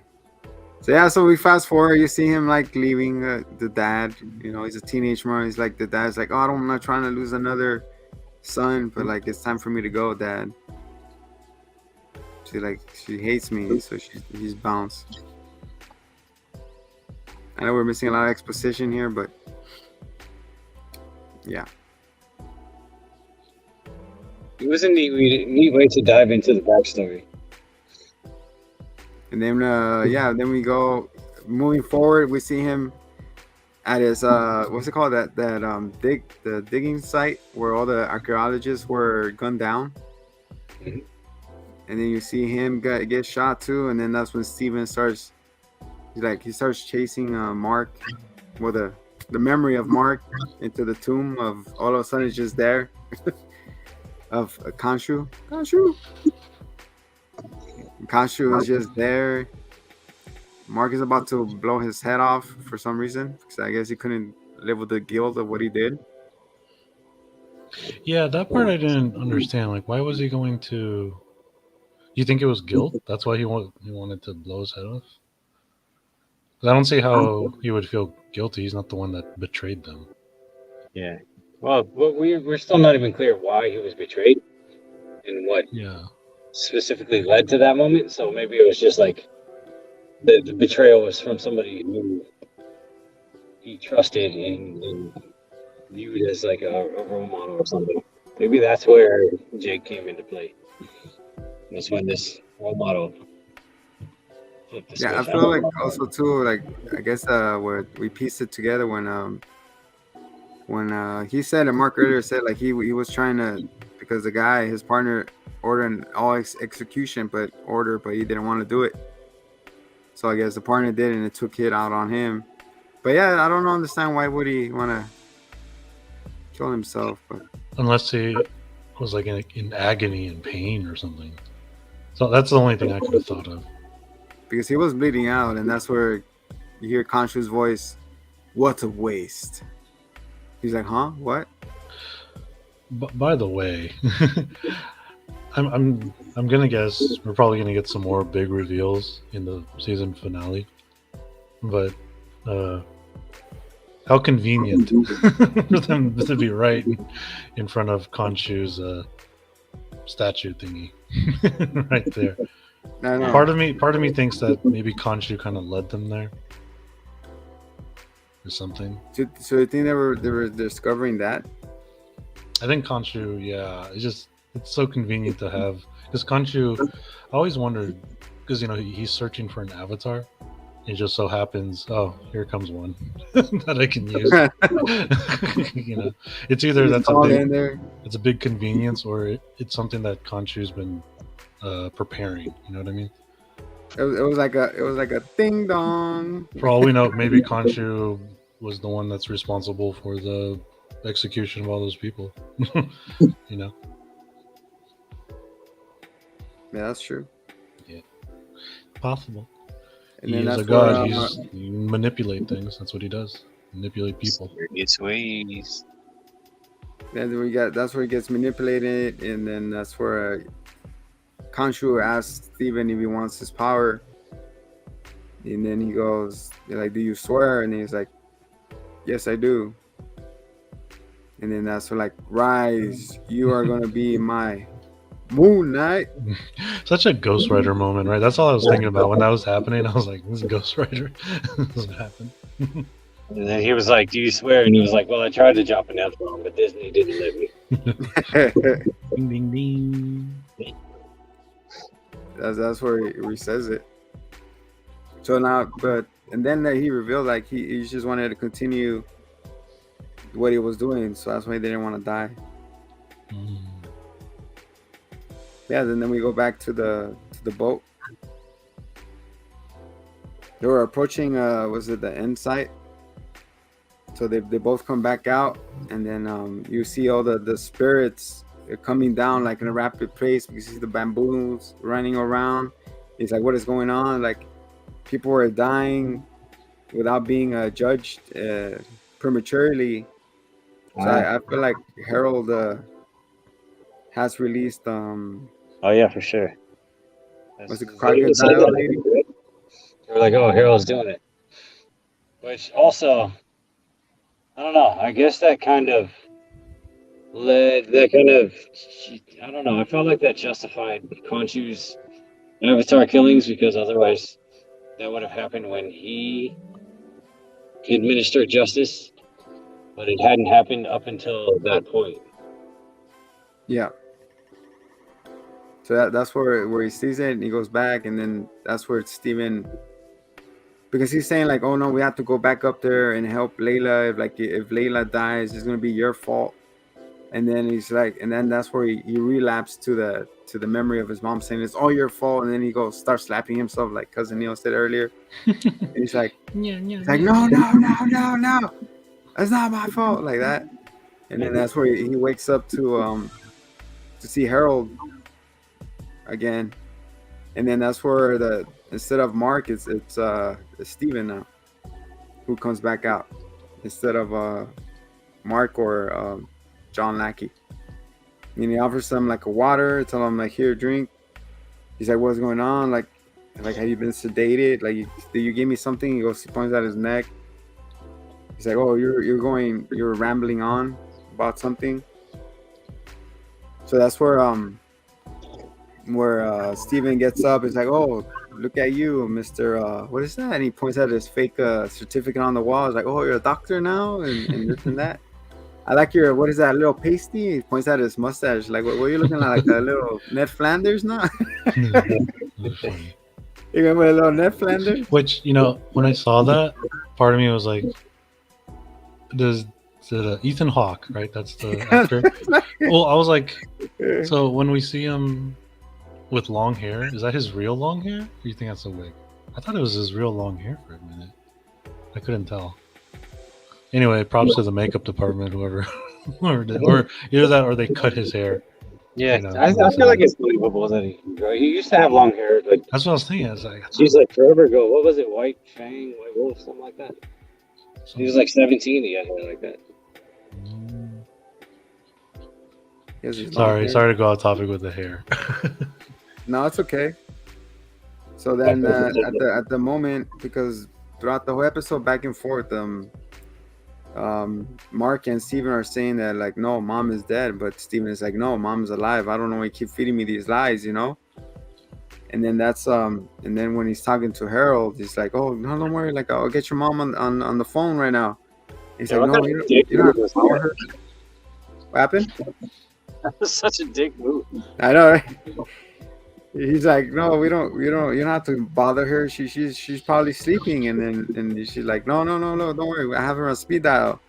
S1: So yeah, so we fast forward. You see him like leaving the dad. He's a teenage man. He's like, the dad's like, oh, I'm not trying to lose another son, but like it's time for me to go, Dad. She hates me, so he's bounced. I know we're missing a lot of exposition here, but yeah.
S3: It was a neat way to dive into the backstory.
S1: And then then we go moving forward. We see him at his what's it called, the digging site where all the archaeologists were gunned down.
S3: Mm-hmm.
S1: And then you see him get shot too, and then that's when Steven starts. He starts chasing Mark, with the memory of Mark into the tomb of. All of a sudden, it's just there, of Khonshu. Khonshu is just there. Mark is about to blow his head off for some reason, because I guess he couldn't live with the guilt of what he did.
S2: Yeah, that part I didn't understand. Like, why was he going to? You think it was guilt? That's why he wanted to blow his head off? 'Cause I don't see how he would feel guilty. He's not the one that betrayed them.
S3: Yeah. Well, we're still not even clear why he was betrayed and what specifically led to that moment. So maybe it was just like the betrayal was from somebody who he trusted and viewed as like a role model or something. Maybe that's where Jake came into play. That's when this role model.
S1: Yeah, I feel like also too, like I guess where we pieced it together when he said, and Mark earlier said, like he was trying to, because the guy, his partner, ordered an all execution, but he didn't want to do it. So I guess the partner did, and it took it out on him. But yeah, I don't understand why would he want to kill himself. But
S2: unless he was like in agony and pain or something. So that's the only thing I could have thought of.
S1: Because he was bleeding out, and that's where you hear Khonshu's voice. What a waste. He's like, huh? What?
S2: By the way, I'm gonna guess we're probably gonna get some more big reveals in the season finale. But how convenient for them to be right in front of Khonshu's statue thingy, right there.
S1: I know.
S2: Part of me thinks that maybe Khonshu kind of led them there, or something.
S1: So you think they were discovering that?
S2: I think Khonshu, yeah, it's so convenient to have, because Khonshu, I always wondered, because he's searching for an avatar. It just so happens, oh, here comes one that I can use. It's either it's a big convenience, or it's something that Khonshu's been preparing. You know what I mean?
S1: It was like a ding dong.
S2: For all we know, maybe Khonshu was the one that's responsible for the execution of all those people.
S1: Yeah, that's true.
S2: Yeah, possible.
S1: And
S2: He
S1: then
S2: is a
S1: that's
S2: god.
S1: where,
S2: He manipulate things. That's what he does. Manipulate people.
S3: It's ways.
S1: that's where he gets manipulated, and then that's where Khonshu asks Steven if he wants his power, and then he goes, like, do you swear? And he's like, yes, I do. And then that's where, like, rise, you are gonna be my Moon Knight.
S2: Such a Ghost Rider moment, right? That's all I was thinking about when that was happening. I was like, this is Ghost Rider. This is what happened.
S3: And then he was like, do you swear? And he was like, well, I tried to drop an F-bomb, but Disney didn't let me.
S2: Ding, ding, ding.
S1: That's where he says it. So now, and then he revealed, like, he just wanted to continue what he was doing, so that's why he didn't want to die. Yeah, then we go back to the boat. They were approaching was it the end site? So they both come back out, and then you see all the spirits coming down, like, in a rapid pace. You see the bamboos running around. It's like, what is going on? Like, people were dying without being judged prematurely. So I feel like Harold has released
S3: Oh yeah, for sure.
S1: was it Crocodile Lady?
S3: They were like, oh, Harold's doing it. Which also, I don't know, I guess that kind of I don't know, I felt like that justified Khonshu's Avatar killings, because otherwise that would have happened when he administered justice, but it hadn't happened up until that point.
S1: Yeah. So that's where he sees it, and he goes back, and then that's where Steven, because he's saying, like, oh no, we have to go back up there and help Layla. If Layla dies, it's gonna be your fault. And then he's like, and then that's where he relapsed to the memory of his mom saying it's all your fault, and then he starts slapping himself, like Cousin Neil said earlier. And he's like, no, that's not my fault, like that. And then that's where he wakes up to see Harold again, and then that's where instead of Mark, it's Steven now who comes back out instead of Mark or John Lackey. And he offers them, like, a water, tell him, like, here, drink. He's like, what's going on? Like have you been sedated? Like, did you give me something? He points at his neck. He's like, oh, you're rambling on about something. So that's where Steven gets up. He's like, oh, look at you, Mr. What is that? And he points at his fake certificate on the wall. He's like, oh, you're a doctor now, and this and that. I like your, what is that, little pasty? He points at his mustache. Like, what are you looking at? Like a little Ned Flanders now? You remember a little Ned Flanders?
S2: Which, when I saw that, part of me was like, does Ethan Hawke, right? That's the actor. Well, I was like, so when we see him with long hair, is that his real long hair? Or do you think that's a wig? I thought it was his real long hair for a minute. I couldn't tell. Anyway, props to the makeup department, whoever did, or either that or they cut his hair
S3: Yeah,
S2: You know,
S3: I feel like it's believable that he used to have long hair. Like
S2: that's what I was thinking. I was like,
S3: she's like forever ago. What was it? White Fang, White Wolf, something like that. He was like 17. He had hair like that.
S1: He has his long hair.
S2: Sorry to go off topic with the hair.
S1: No, it's okay. So then at the moment, because throughout the whole episode, back and forth, Mark and Steven are saying that like, no, mom is dead, but Steven is like, no, mom's alive. I don't know why you keep feeding me these lies, you know. And then and then when he's talking to Harold, he's like, oh no, don't worry, like I'll get your mom on the phone right now. He's like, no, you don't have to call her. What happened?
S3: That was such a dick move.
S1: I know, right? He's like, no, you don't have to bother her. She's probably sleeping. And she's like, no, don't worry, I have her on speed dial.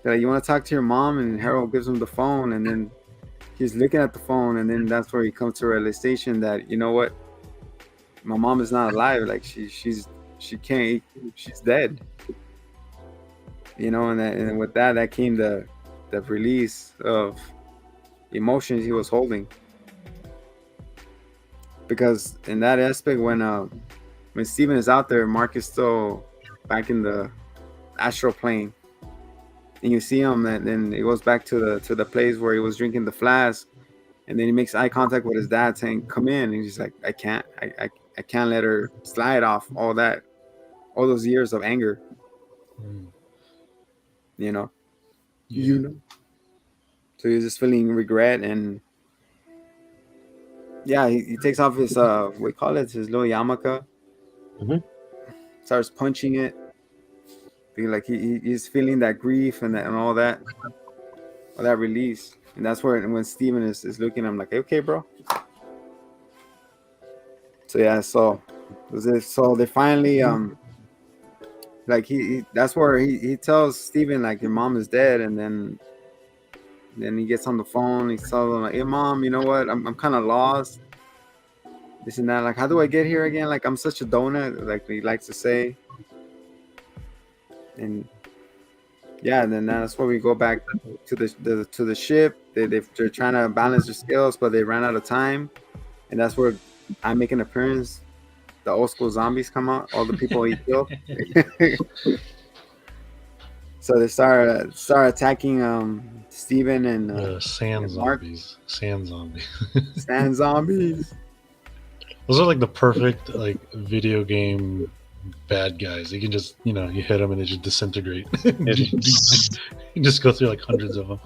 S1: Like, you want to talk to your mom? And Harold gives him the phone, and then he's looking at the phone, and then that's where he comes to a realization that, you know what, my mom is not alive. Like she's dead. You know, and with that came the release of emotions he was holding. Because in that aspect, when Steven is out there, Mark is still back in the astral plane, and you see him, and then it goes back to the place where he was drinking the flask, and then he makes eye contact with his dad, saying, "Come in," and he's like, "I can't let her slide off all those years of anger." You know. So he's just feeling regret, and yeah, he takes off his what do you call it, his little yarmulke. Starts punching it. Like he's feeling that grief and all that release, and that's where when Steven is looking, I'm like, okay, bro. So yeah, so they finally like he that's where he tells Steven like, your mom is dead, and then he gets on the phone. He's telling him like, hey mom, you know what? I'm kind of lost. This and that. Like, how do I get here again? Like, I'm such a donut, like he likes to say. And yeah, and then that's where we go back to the ship. They're trying to balance their skills, but they ran out of time. And that's where I make an appearance. The old school zombies come out. All the people he killed. So they start attacking Steven and
S2: sand zombies. Sand
S1: zombies.
S2: Those are like the perfect like video game bad guys. You can just, you hit them and they just disintegrate. You just go through like hundreds of them.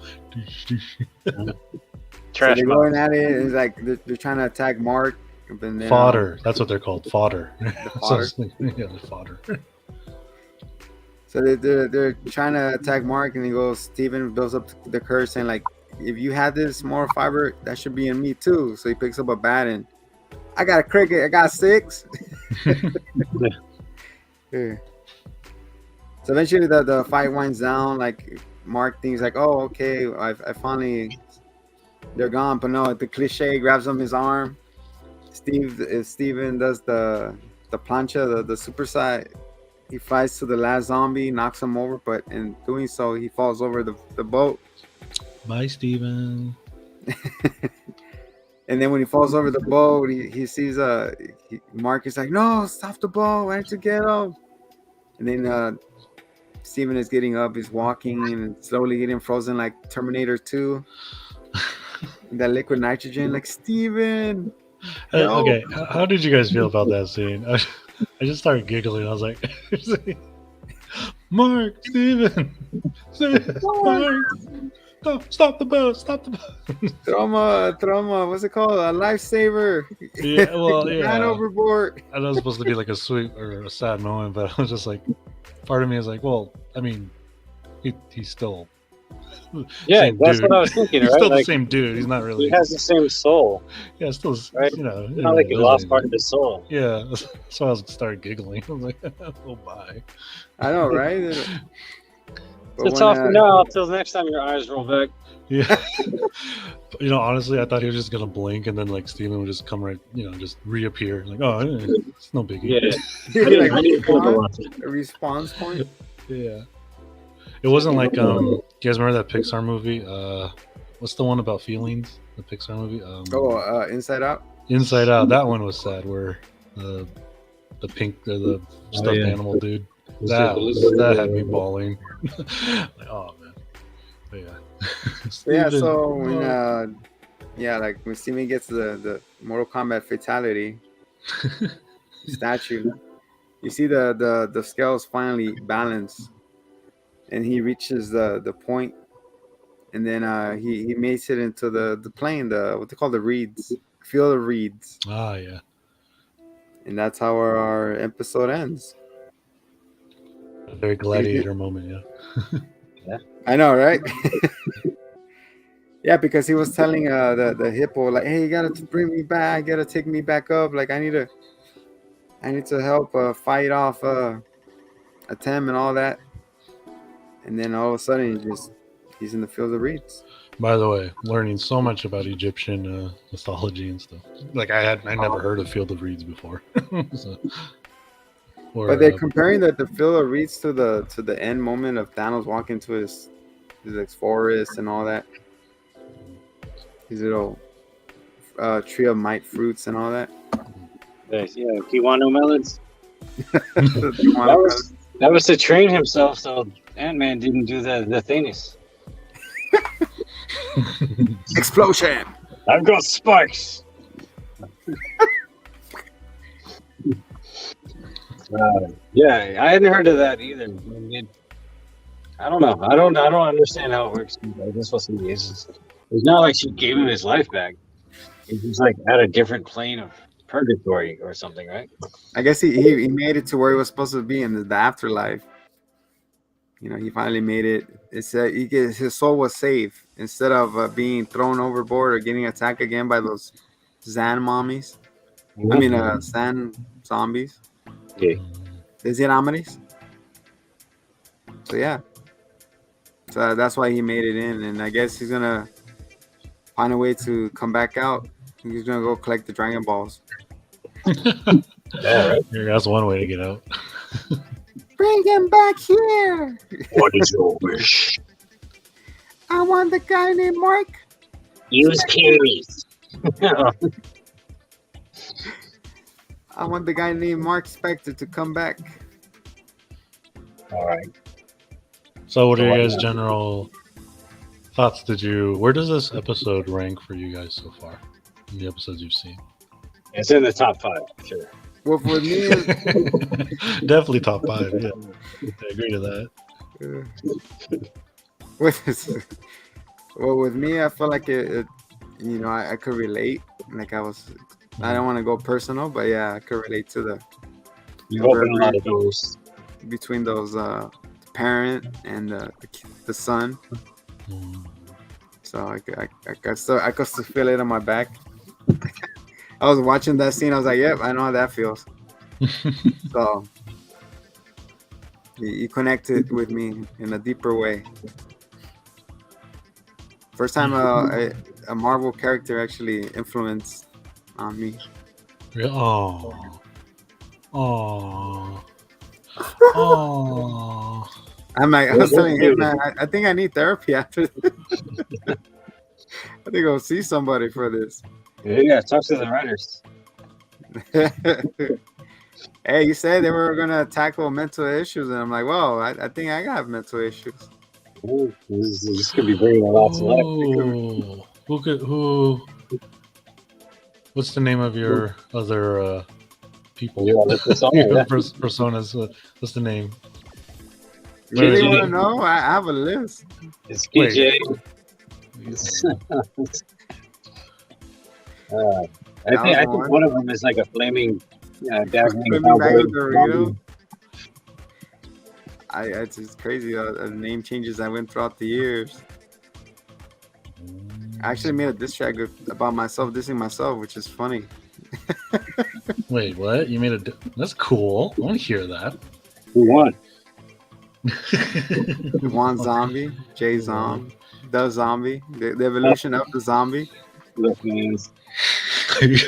S1: So they're going at it. It's like they're trying to attack Mark. Then,
S2: fodder. That's what they're called. Fodder.
S1: Fodder.
S2: The fodder.
S1: So they're trying to attack Mark, and he goes, Steven builds up the curse, saying like, if you had this moral fiber, that should be in me too. So he picks up a bat, and I got a cricket. I got 6. Yeah. So eventually the fight winds down. Like, Mark thinks like, oh, okay, I finally, they're gone. But no, the cliche grabs him his arm. Steven does the plancha, the super side. He flies to the last zombie, knocks him over, but in doing so, he falls over the boat.
S2: Bye, Steven.
S1: And then when he falls over the boat, he sees Mark is like, no, stop the boat, why don't you get up? And then Steven is getting up, he's walking and slowly getting frozen like Terminator 2. That liquid nitrogen, like, Steven. No.
S2: Okay, how did you guys feel about that scene? I just started giggling. I was like, Mark, Steven, Mark, stop the boat,
S1: Trauma, what's it called? A lifesaver.
S2: Yeah, well, yeah.
S1: Ran overboard.
S2: I know it's supposed to be like a sweet or a sad moment, but I was just like, part of me is like, well, I mean, he's still.
S3: Yeah, that's what I was thinking.
S2: He's
S3: right?
S2: still
S3: like,
S2: the same dude. He's not really.
S3: He has the same soul.
S2: Yeah, still,
S3: right?
S2: It's
S3: not like he lost part of his soul.
S2: Yeah, so I started giggling. I was like, "Oh, bye."
S1: I know, right?
S3: It's off now till next time your eyes roll back.
S2: Yeah. Honestly, I thought he was just gonna blink and then like Steven would just come right, just reappear. Like, oh, it's no biggie.
S1: Yeah. Like a response point.
S2: Yeah. It wasn't like you guys remember that Pixar movie, what's the one about feelings? The Pixar movie.
S1: Inside Out.
S2: Inside Out. That one was sad. Where the pink the stuffed animal dude. That had me bawling. Like, oh man. But yeah.
S1: Yeah.
S2: Steven,
S1: So when like when Steven gets the Mortal Kombat fatality statue, you see the scales finally balance, and he reaches the point, and then he makes it into the plane, what they call the reeds, field of reeds,
S2: yeah.
S1: and that's how our episode ends.
S2: A very gladiator moment, yeah.
S3: Yeah.
S1: I know, right? Yeah, because he was telling the hippo, like, hey, you gotta bring me back, you gotta take me back up, like I need to help fight off Atem and all that. And then all of a sudden he's in the field of reeds.
S2: By the way, learning so much about Egyptian mythology and stuff. Like I never heard of Field of Reeds before. So,
S1: but they're comparing the field of reeds to the end moment of Thanos walking to his forest and all that. His little tree of might fruits and all that.
S3: Yeah, Kiwano melons. That was to train himself, so Ant-Man didn't do the thingies.
S1: Explosion!
S3: I've got spikes. Yeah, I hadn't heard of that either. I don't know. I don't understand how it works. I guess what he is. It's not like she gave him his life back. He's like at a different plane of purgatory or something, right?
S1: I guess he made it to where he was supposed to be in the afterlife. You know, he finally made it. It said his soul was saved instead of being thrown overboard or getting attacked again by those Zan mommies.
S3: Mm-hmm.
S1: I mean, Zan zombies.
S3: Yeah.
S1: Is it Amaris? So yeah. So that's why he made it in, and I guess he's gonna find a way to come back out. He's gonna go collect the Dragon Balls.
S3: Yeah, right.
S2: That's one way to get out.
S1: Bring him back here.
S3: What is your wish?
S1: I want the guy named Mark.
S3: Use carries.
S1: I want the guy named Mark Spector to come back.
S3: All right.
S2: So what are your guys' general thoughts? Where does this episode rank for you guys so far in the episodes you've seen?
S3: It's in the top 5, sure.
S1: Well, for me,
S2: definitely top 5. Yeah, I agree to that.
S1: with me, I feel like it you know, I could relate. Like I don't want to go personal, but yeah, I could relate to the.
S3: You open a lot of doors
S1: between those the parent and the son. So I could still feel it on my back. I was watching that scene. I was like, "Yep, I know how that feels." So you connected with me in a deeper way. First time a Marvel character actually influenced on me.
S2: Oh.
S1: I was telling him, man, I think I need therapy after this. I think I'll see somebody for this.
S3: Yeah, talk to the writers.
S1: Hey, you said they were gonna tackle mental issues, and I'm like, well, I think I got mental issues.
S3: Ooh, this could be bringing a lot to life.
S2: Who? What's the name of your other people?
S3: Your other persona,
S2: personas. What's the name?
S1: You really want to know? I have a list.
S3: It's KJ. I think one of them is like a flaming dazzling
S1: bag of Dorito. It's just crazy the name changes I went throughout the years. I actually made a diss track about myself dissing myself, which is funny.
S2: Wait, what? You made that's cool. I want to hear that.
S3: Who won?
S1: One zombie, J Zombie, the zombie, the evolution of the zombie.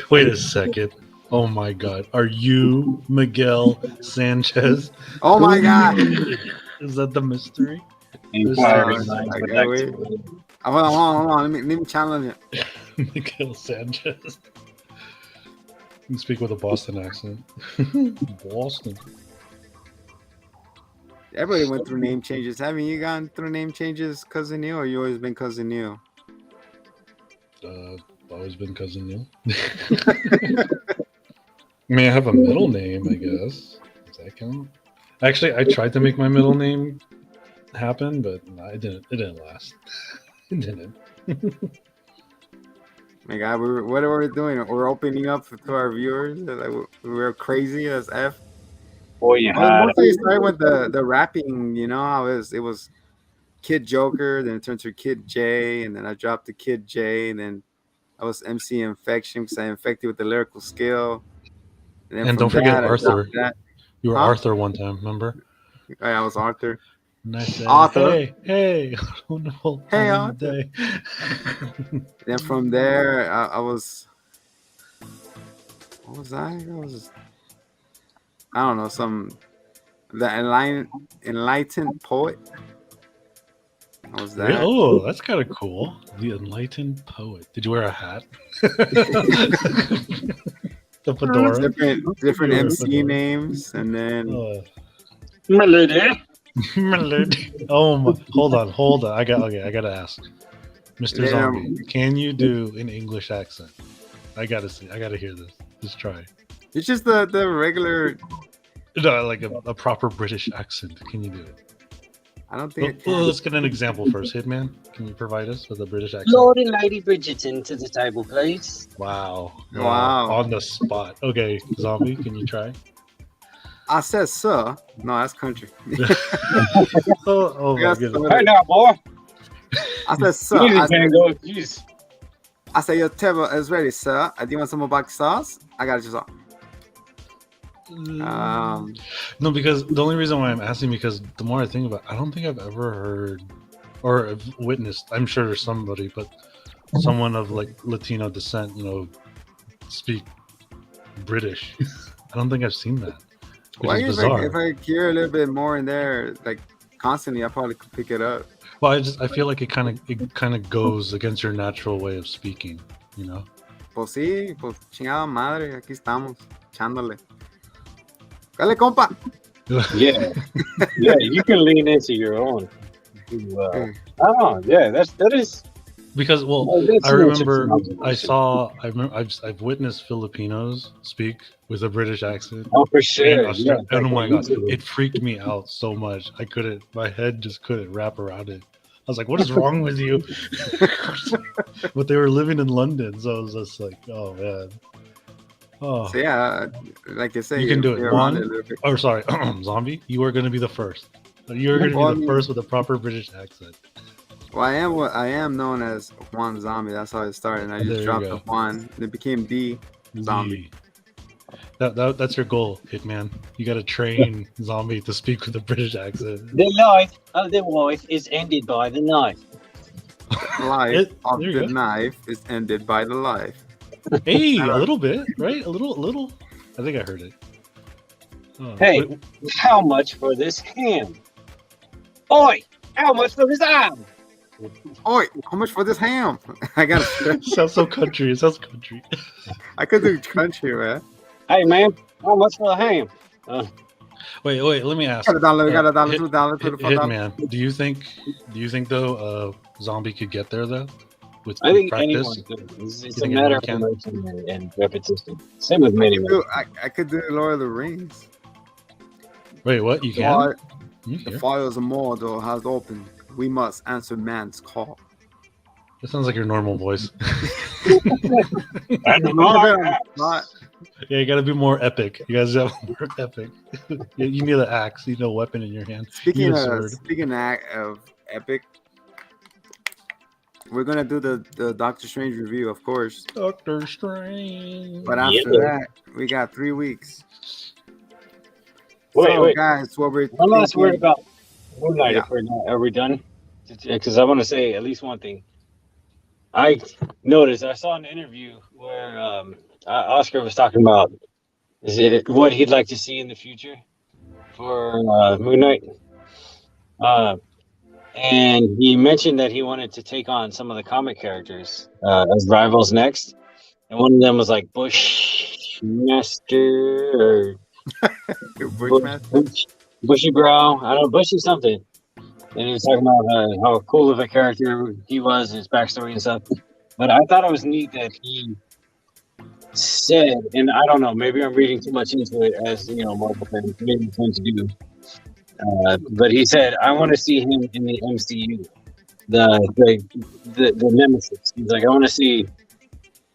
S2: Wait a second. Oh my God. Are you Miguel Sanchez?
S1: Oh my God.
S2: Is that the mystery?
S3: Inquiring minds
S1: I
S3: would
S1: get
S3: like
S1: it.
S3: to.
S1: Hold on. Let me challenge it.
S2: Miguel Sanchez. You speak with a Boston accent. Boston.
S1: Everybody went through name changes. Haven't you gone through name changes, Cousin Neil, or you always been Cousin Neil?
S2: Always been Cousin Neil. I mean, I have a middle name, I guess. Does that count? Actually, I tried to make my middle name happen, but no, it didn't last. It didn't.
S1: My God, what are we doing? We're opening up to our viewers. Like we're crazy as f.
S3: Boy, you
S1: Well,
S3: had
S1: mostly it started with the rapping. You know, it was Kid Joker, then it turned to Kid J, and then I dropped the Kid J, and then I was MC Infection because I infected with the lyrical skill. And then
S2: And
S1: from
S2: don't forget
S1: that, I
S2: Arthur.
S1: dropped that.
S2: You were
S1: Huh?
S2: Arthur one time, remember?
S1: I was Arthur.
S2: And I said,
S1: Arthur.
S2: hey, wonderful
S1: Hey,
S2: time of
S1: Arthur.
S2: day.
S1: Then from there, I was. What was I? I don't know, the enlightened poet. What was that?
S2: Oh, that's kind of cool. The enlightened poet. Did you wear a hat? The fedora.
S1: Different
S2: You were a
S1: MC
S2: fedora.
S1: names, and then
S3: my lady.
S2: Oh my! Hold on. I gotta ask, Mr.
S1: Yeah.
S2: Zombie. Can you do an English accent? I gotta hear this. Just try.
S1: it's just the regular.
S2: No, like a proper British accent. Can you do it?
S1: I don't think.
S2: Well, let's get an example first. Hitman, can you provide us with a British accent?
S3: Lord and Lady Bridgerton to the table, please.
S2: Wow.
S1: Wow.
S2: On the spot. Okay, Zombie, can you try?
S1: I said, sir. No, that's country.
S2: Oh my
S1: Yes,
S2: goodness.
S3: Hey now, boy.
S1: I said, sir.
S3: You can't go. Jeez.
S1: I said, your table is ready, sir. Do you want some more barbecue sauce? I got you some.
S2: No, because the only reason why I'm asking, because the more I think about it, I don't think I've ever heard or have witnessed, I'm sure there's somebody, but someone of like Latino descent, speak British. I don't think I've seen that. Which is bizarre.
S1: If I hear a little bit more in there, like constantly, I probably could pick it up.
S2: Well, I feel like it kind of goes against your natural way of speaking,
S1: Pues sí, pues chingada madre, aquí estamos, echándole. Dale, compa.
S3: Yeah, you can lean into your own. I don't know. Yeah, that is
S2: because I remember I've witnessed Filipinos speak with a British accent.
S3: Oh, for sure.
S2: And oh my god, it freaked me out so much. My head just couldn't wrap around it. I was like, "What is wrong with you?" But they were living in London, so I was just like, "Oh man." Oh.
S1: So yeah, like I say,
S2: you can do it. Sorry, Zombie, you are going to be the first. You're going to be the first with a proper British accent.
S1: Well, I am known as Juan Zombie. That's how it started. And I just dropped the Juan. And it became D Zombie.
S2: That's your goal, Hitman. You got to train Zombie to speak with a British accent.
S3: The life of the wife is ended by the knife.
S1: Life of the knife is ended by the life.
S2: Hey, a little bit, right? A little. I think I heard it. Oh,
S3: hey, how much for this ham? Oi, how much for this ham?
S1: Oi, how much for this ham? I got
S2: it. Sounds so country. It sounds country.
S1: I could do country, man.
S3: Hey, man, how much for the ham?
S2: Wait. Let me ask.
S1: Got $1, $2,
S2: Hitman, do you think though, Zombie could get there though?
S3: I think
S2: practice?
S3: anyone could. It's a matter of emotion and repetition. Same with many.
S1: I could do Lord of the Rings.
S2: Wait, what? You can?
S1: The fires of Mordor has opened. We must answer man's call.
S2: That sounds like your normal voice.
S3: I don't know.
S2: Yeah, you gotta be more epic. You guys have more epic. You need an axe. You need a weapon in your hand.
S1: Speaking of epic, we're gonna do the Doctor Strange review, of course.
S2: Doctor Strange.
S1: But after that, we got 3 weeks.
S3: Wait,
S1: guys, what we're
S3: one last word about Moonlight. Yeah. Are we done? Because I want to say at least one thing. I noticed I saw an interview where Oscar was talking about what he'd like to see in the future for Moon Knight. and he mentioned that he wanted to take on some of the comic characters as rivals next. And one of them was like Bushmaster or
S1: Bushmaster.
S3: Bushy Brow. I don't know, Bushy something. And he was talking about how cool of a character he was, his backstory and stuff. But I thought it was neat that he said, and I don't know, maybe I'm reading too much into it, as you know, Marvel fans maybe tend to do. But he said, I want to see him in the MCU, the Nemesis. He's like, I want to see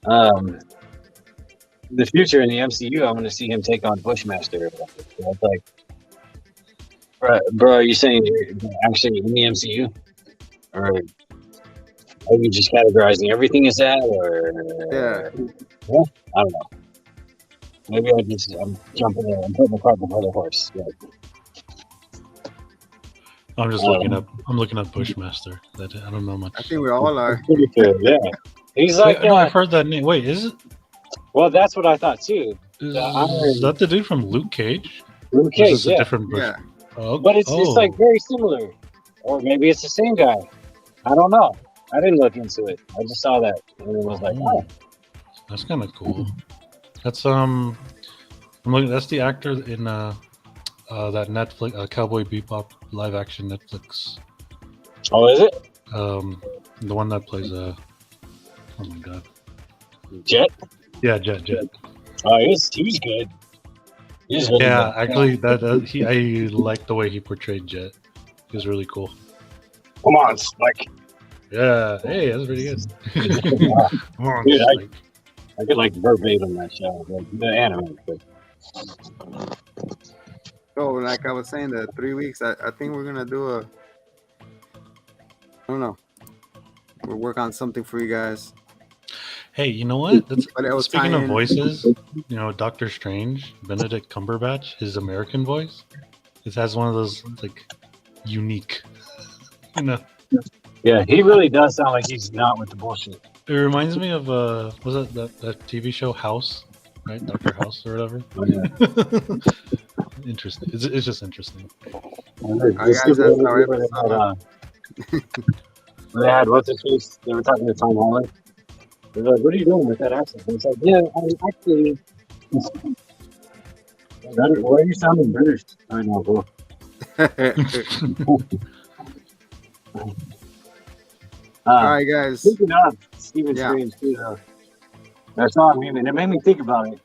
S3: the future in the MCU. I want to see him take on Bushmaster. So it's like, bro, are you saying you're actually in the MCU, or are you just categorizing everything as that, or
S1: Yeah.
S3: I don't know. Maybe I'm jumping in and putting the cart before the horse. Yeah.
S2: I'm just looking up Bushmaster. I don't know much.
S1: I think we all are.
S3: Pretty good, yeah. He's like,
S2: Wait, no, I've heard that name. Wait, is it?
S3: Well, that's what I thought too.
S2: Is that the dude from Luke Cage?
S3: Luke
S2: Or is
S3: Cage,
S2: this a
S3: yeah.
S2: different Bush?
S1: Yeah.
S2: Oh,
S3: But it's like very similar, or maybe it's the same guy. I don't know. I didn't look into it. I just saw that, and it was like, oh,
S2: that's kind of cool. That's I'm looking. That's the actor in that Netflix Cowboy Bebop live action Netflix.
S3: oh, is it
S2: The one that plays oh my god,
S3: Jet?
S2: yeah, Jet.
S3: Oh, he was good. He was really
S2: Yeah,
S3: good.
S2: actually, I like the way he portrayed Jet. He was really cool.
S3: Come on, Spike.
S2: Yeah, hey, that's pretty good. Come on,
S3: Dude,
S2: Spike.
S3: I could like verbatim that show, like the anime. But
S1: So, like I was saying, the 3 weeks, I think we're gonna do I don't know. We'll work on something for you guys.
S2: Hey, you know what?
S1: But it was
S2: Speaking of
S1: tying-
S2: voices, you know, Doctor Strange, Benedict Cumberbatch, his American voice, it has one of those like unique. You know,
S3: yeah, he really does sound like he's not with the bullshit.
S2: it reminds me of was it that TV show House, right? Doctor House or whatever.
S3: Oh, yeah.
S2: Interesting. It's just interesting.
S1: guys, that's our episode.
S3: They had what's his face? They were talking to Tom Holland. They're like, "What are you doing with that accent?" And it's like, "Yeah, I'm actually." Why are you sounding British? I know, bro.
S1: All right, guys.
S3: Speaking of Stephen
S1: Yeah.
S3: Strange, too, I saw a meme and it made me think about it.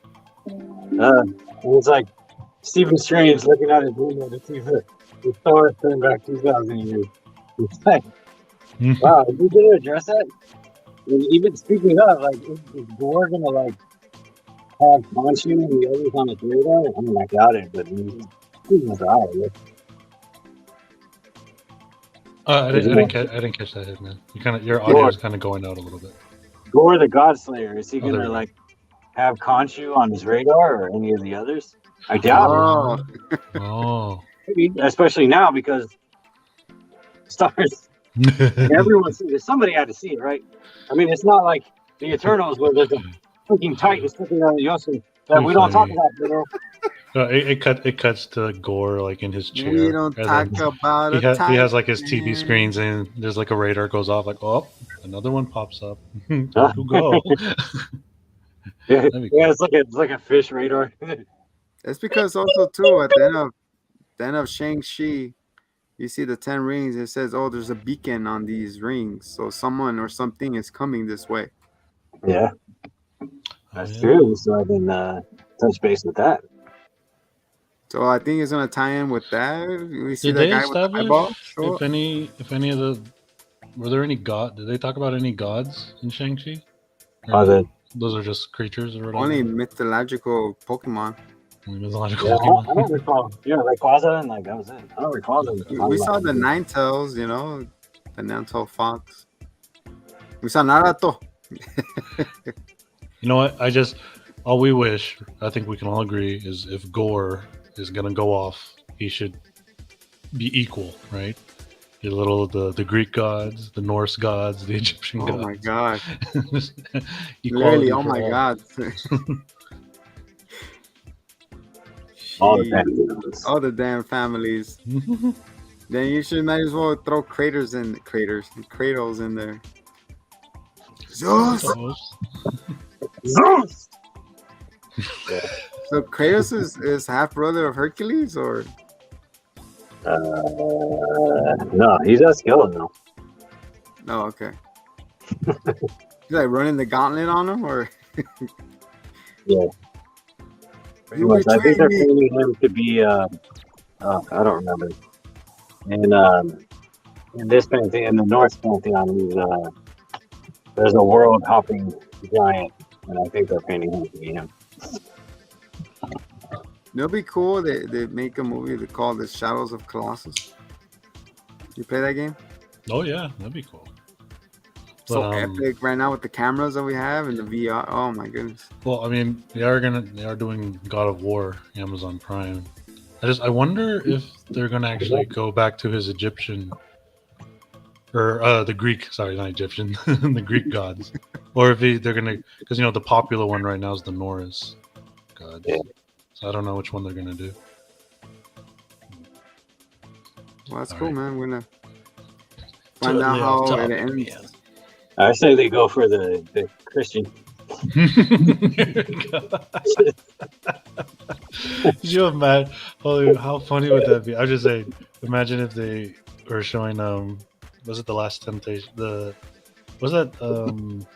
S3: It was like Stephen Strange looking at his window to see the stars turn back 2,000 years. It's like, wow, is he going to address that? And even speaking of, like, is Gore going to, like, have Khonshu and the others on his radar? I mean, I doubt it, but he's out.
S2: I didn't catch that hit, man. Your audio is kind of going out a little bit.
S3: Gore the Godslayer, is he
S2: Oh,
S3: going
S2: there
S3: to,
S2: we go.
S3: like, have Khonshu on his radar or any of the others? I doubt it.
S1: Oh,
S2: Oh.
S3: Maybe, especially now because stars. Everyone sees it. Somebody had to see it, right? I mean, it's not like the Eternals where there's a freaking Titan sticking out of the ocean that we don't talk
S2: Funny.
S3: about, you know?
S2: It cuts to Gore like in his chair.
S1: we don't
S2: and
S1: talk
S2: then
S1: about
S2: he has like his
S1: Titan.
S2: TV screens and there's like a radar goes off like, oh, another one pops up.
S3: Huh?
S2: Who go?
S3: Yeah,
S2: That'd be cool.
S3: it's like a fish radar.
S1: It's because also too at the end of Shang-Chi, you see the 10 rings. It says, "Oh, there's a beacon on these rings, so someone or something is coming this way."
S3: Yeah, that's
S2: Yeah.
S3: true. So I can touch base with that.
S1: So I think it's gonna tie in with that. We see
S2: Did
S1: the
S2: they
S1: guy with the eyeball.
S2: establish
S1: show
S2: if any of the were there any did they talk about any gods in Shang-Chi? Or those are just creatures or whatever.
S1: Only mythological Pokemon.
S2: Only mythological
S3: Yeah,
S2: Pokemon.
S3: I don't recall. Yeah, Rayquaza and like that was it. I don't recall them.
S1: We saw the Ninetales, you know, the Nine-tailed fox. We saw Naruto.
S2: You know what? All we wish, I think we can all agree, is if Gore is gonna go off, he should be equal, right? The Greek gods, the Norse gods, the Egyptian
S1: Oh
S2: gods.
S1: my god!
S2: Equality
S1: Really? Oh
S2: for
S1: my
S2: all.
S1: god!
S3: all the
S1: Jeez.
S3: pantheons.
S1: All the damn families. Then you should might as well throw cradles in there. Zeus.
S2: Zeus.
S3: Zeus!
S1: So Kratos is half brother of Hercules, or
S3: No, he's a skeleton though.
S1: no? Okay. He's like running the gauntlet on him, or
S3: Yeah. Pretty
S1: You
S3: much. I think they're
S1: betrayed me.
S3: painting him to be. I don't remember. And in this pantheon, in the North pantheon, there's a world hopping giant, and I think they're painting him to be him.
S1: it'll be cool. They make a movie called The Shadows of Colossus. You play that game?
S2: Oh yeah, that'd be cool.
S1: So
S2: But,
S1: epic right now with the cameras that we have and the VR. Oh my goodness.
S2: Well, I mean, they are doing God of War, Amazon Prime. I wonder if they're gonna actually go back to his Egyptian or the Greek, sorry, not Egyptian, the Greek gods, or if they're gonna, because the popular one right now is the Norse gods.
S3: Yeah.
S2: So I don't know which one they're gonna do.
S1: Well, that's
S2: All
S1: cool,
S2: right.
S1: man. We're gonna find out
S2: Totally
S1: how
S2: off topic,
S1: it ends.
S3: I say they go for the Christian.
S2: Could you imagine? Holy, how funny would that be? I was just saying, imagine if they were showing was it The Last Temptation? Was that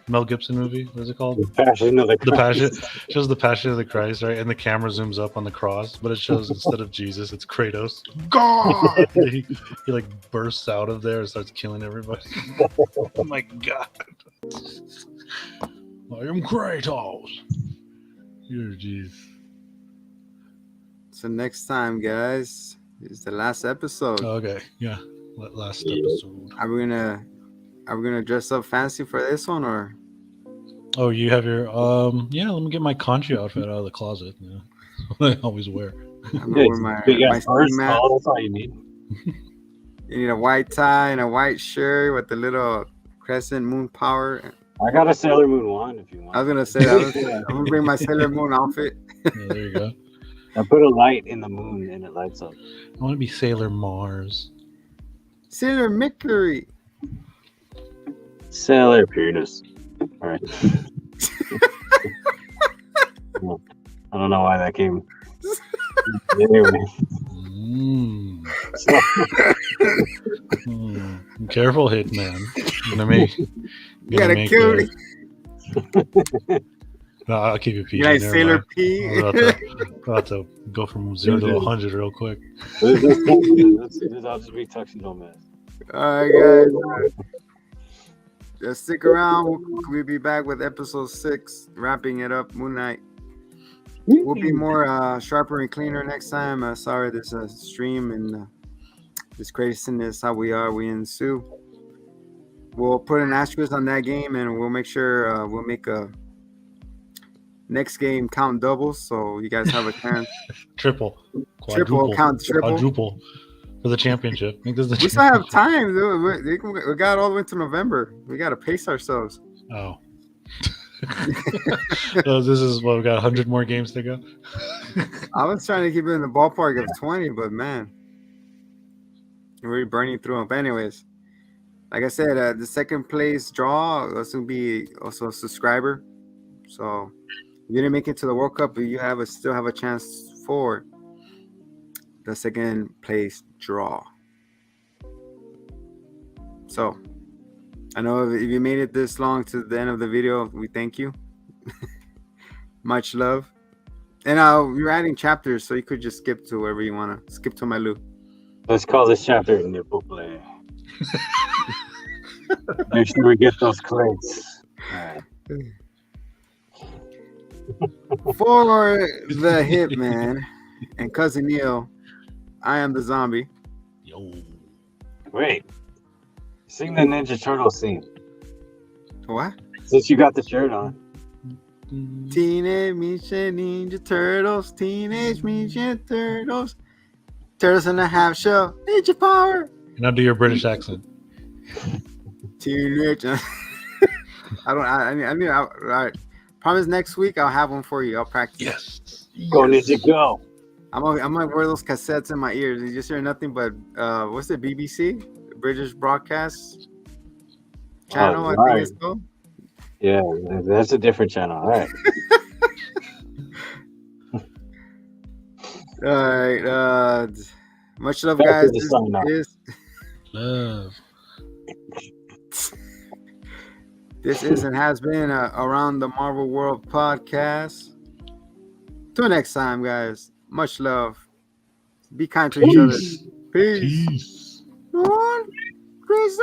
S2: Mel Gibson movie? What is it called?
S3: Passion of the
S2: The
S3: Christ.
S2: Passion. Shows the Passion of the Christ, right? And the camera zooms up on the cross, but it shows instead of Jesus, it's Kratos. God! he like bursts out of there and starts killing everybody. Oh my god! I am Kratos. Dear jeez.
S1: So next time, guys, is the last episode.
S2: Okay, yeah. Last episode.
S1: Are we gonna dress up fancy for this one, or
S2: Oh, you have your yeah. Let me get my country outfit out of the closet. Yeah, I always wear.
S1: I'm gonna wear my
S3: Big
S1: my
S3: ass first,
S1: ski mask?
S3: that's all you need.
S1: You need a white tie and a white shirt with the little crescent moon power.
S3: I got a Sailor Moon one if you want.
S1: I was gonna say I'm gonna bring my Sailor Moon outfit.
S2: Yeah, there you go.
S3: I put a light in the moon and it lights up.
S2: I want to be Sailor Mars.
S1: Sailor Mercury.
S3: Sailor penis. All right. I don't know why that came. Anyway.
S2: Careful, Hitman.
S1: You gotta kill me.
S2: No, I'll keep it PG.
S1: You like
S2: never
S1: Sailor
S2: mind.
S1: P?
S2: I'm about to go from 0 to 100 real quick.
S3: This I'll just be tuxedo man.
S1: All right, guys. Just stick around. We'll be back with episode 6, wrapping it up. Moon Knight. We'll be more sharper and cleaner next time. Sorry, this stream and this craziness. How we are. We ensue. We'll put an asterisk on that game, and we'll make sure we'll make a next game count doubles, so you guys have a chance.
S2: Triple.
S1: Quadruple.
S2: For the championship. I think this is the
S1: We still have time, dude. We got all the way to November. We got to pace ourselves.
S2: Oh. So this is what, we got 100 more games to go?
S1: I was trying to keep it in the ballpark of 20, but man, we're burning through them. But anyways, like I said, the second place draw also be also a subscriber. So if you didn't make it to the World Cup, but you still have a chance for the second place draw. So I know if you made it this long to the end of the video, we thank you. Much love. And we're adding chapters, so you could just skip to wherever you want to. Skip to my loop.
S3: Let's call this chapter Nipple Play. Make sure we get those crates. All right.
S1: For the Hitman and Cousin Neil, I am the zombie.
S2: Yo.
S3: Wait. Sing the Ninja Turtles scene.
S1: What?
S3: Since you got the shirt on.
S1: Teenage Mutant Ninja Turtles. Teenage Mutant Turtles. Turtles in a half shell. Ninja power.
S2: Now do your British accent.
S1: Teenage. I mean, all right. Promise next week I'll have one for you. I'll practice.
S2: Yes.
S3: Go Ninja Go.
S1: I might wear those cassettes in my ears. You just hear nothing but what's it? BBC, British Broadcast Channel. I think
S3: right.
S1: it's called.
S3: Yeah, that's a different channel. All right.
S1: All right. Much love,
S3: Back to
S1: guys.
S3: the
S1: This
S3: sign off.
S1: is
S2: Love.
S1: this is and has been Around the Marvel World podcast. Till next time, guys. Much love. Be kind to each other. Peace.
S2: Peace.
S1: Come on, Chris.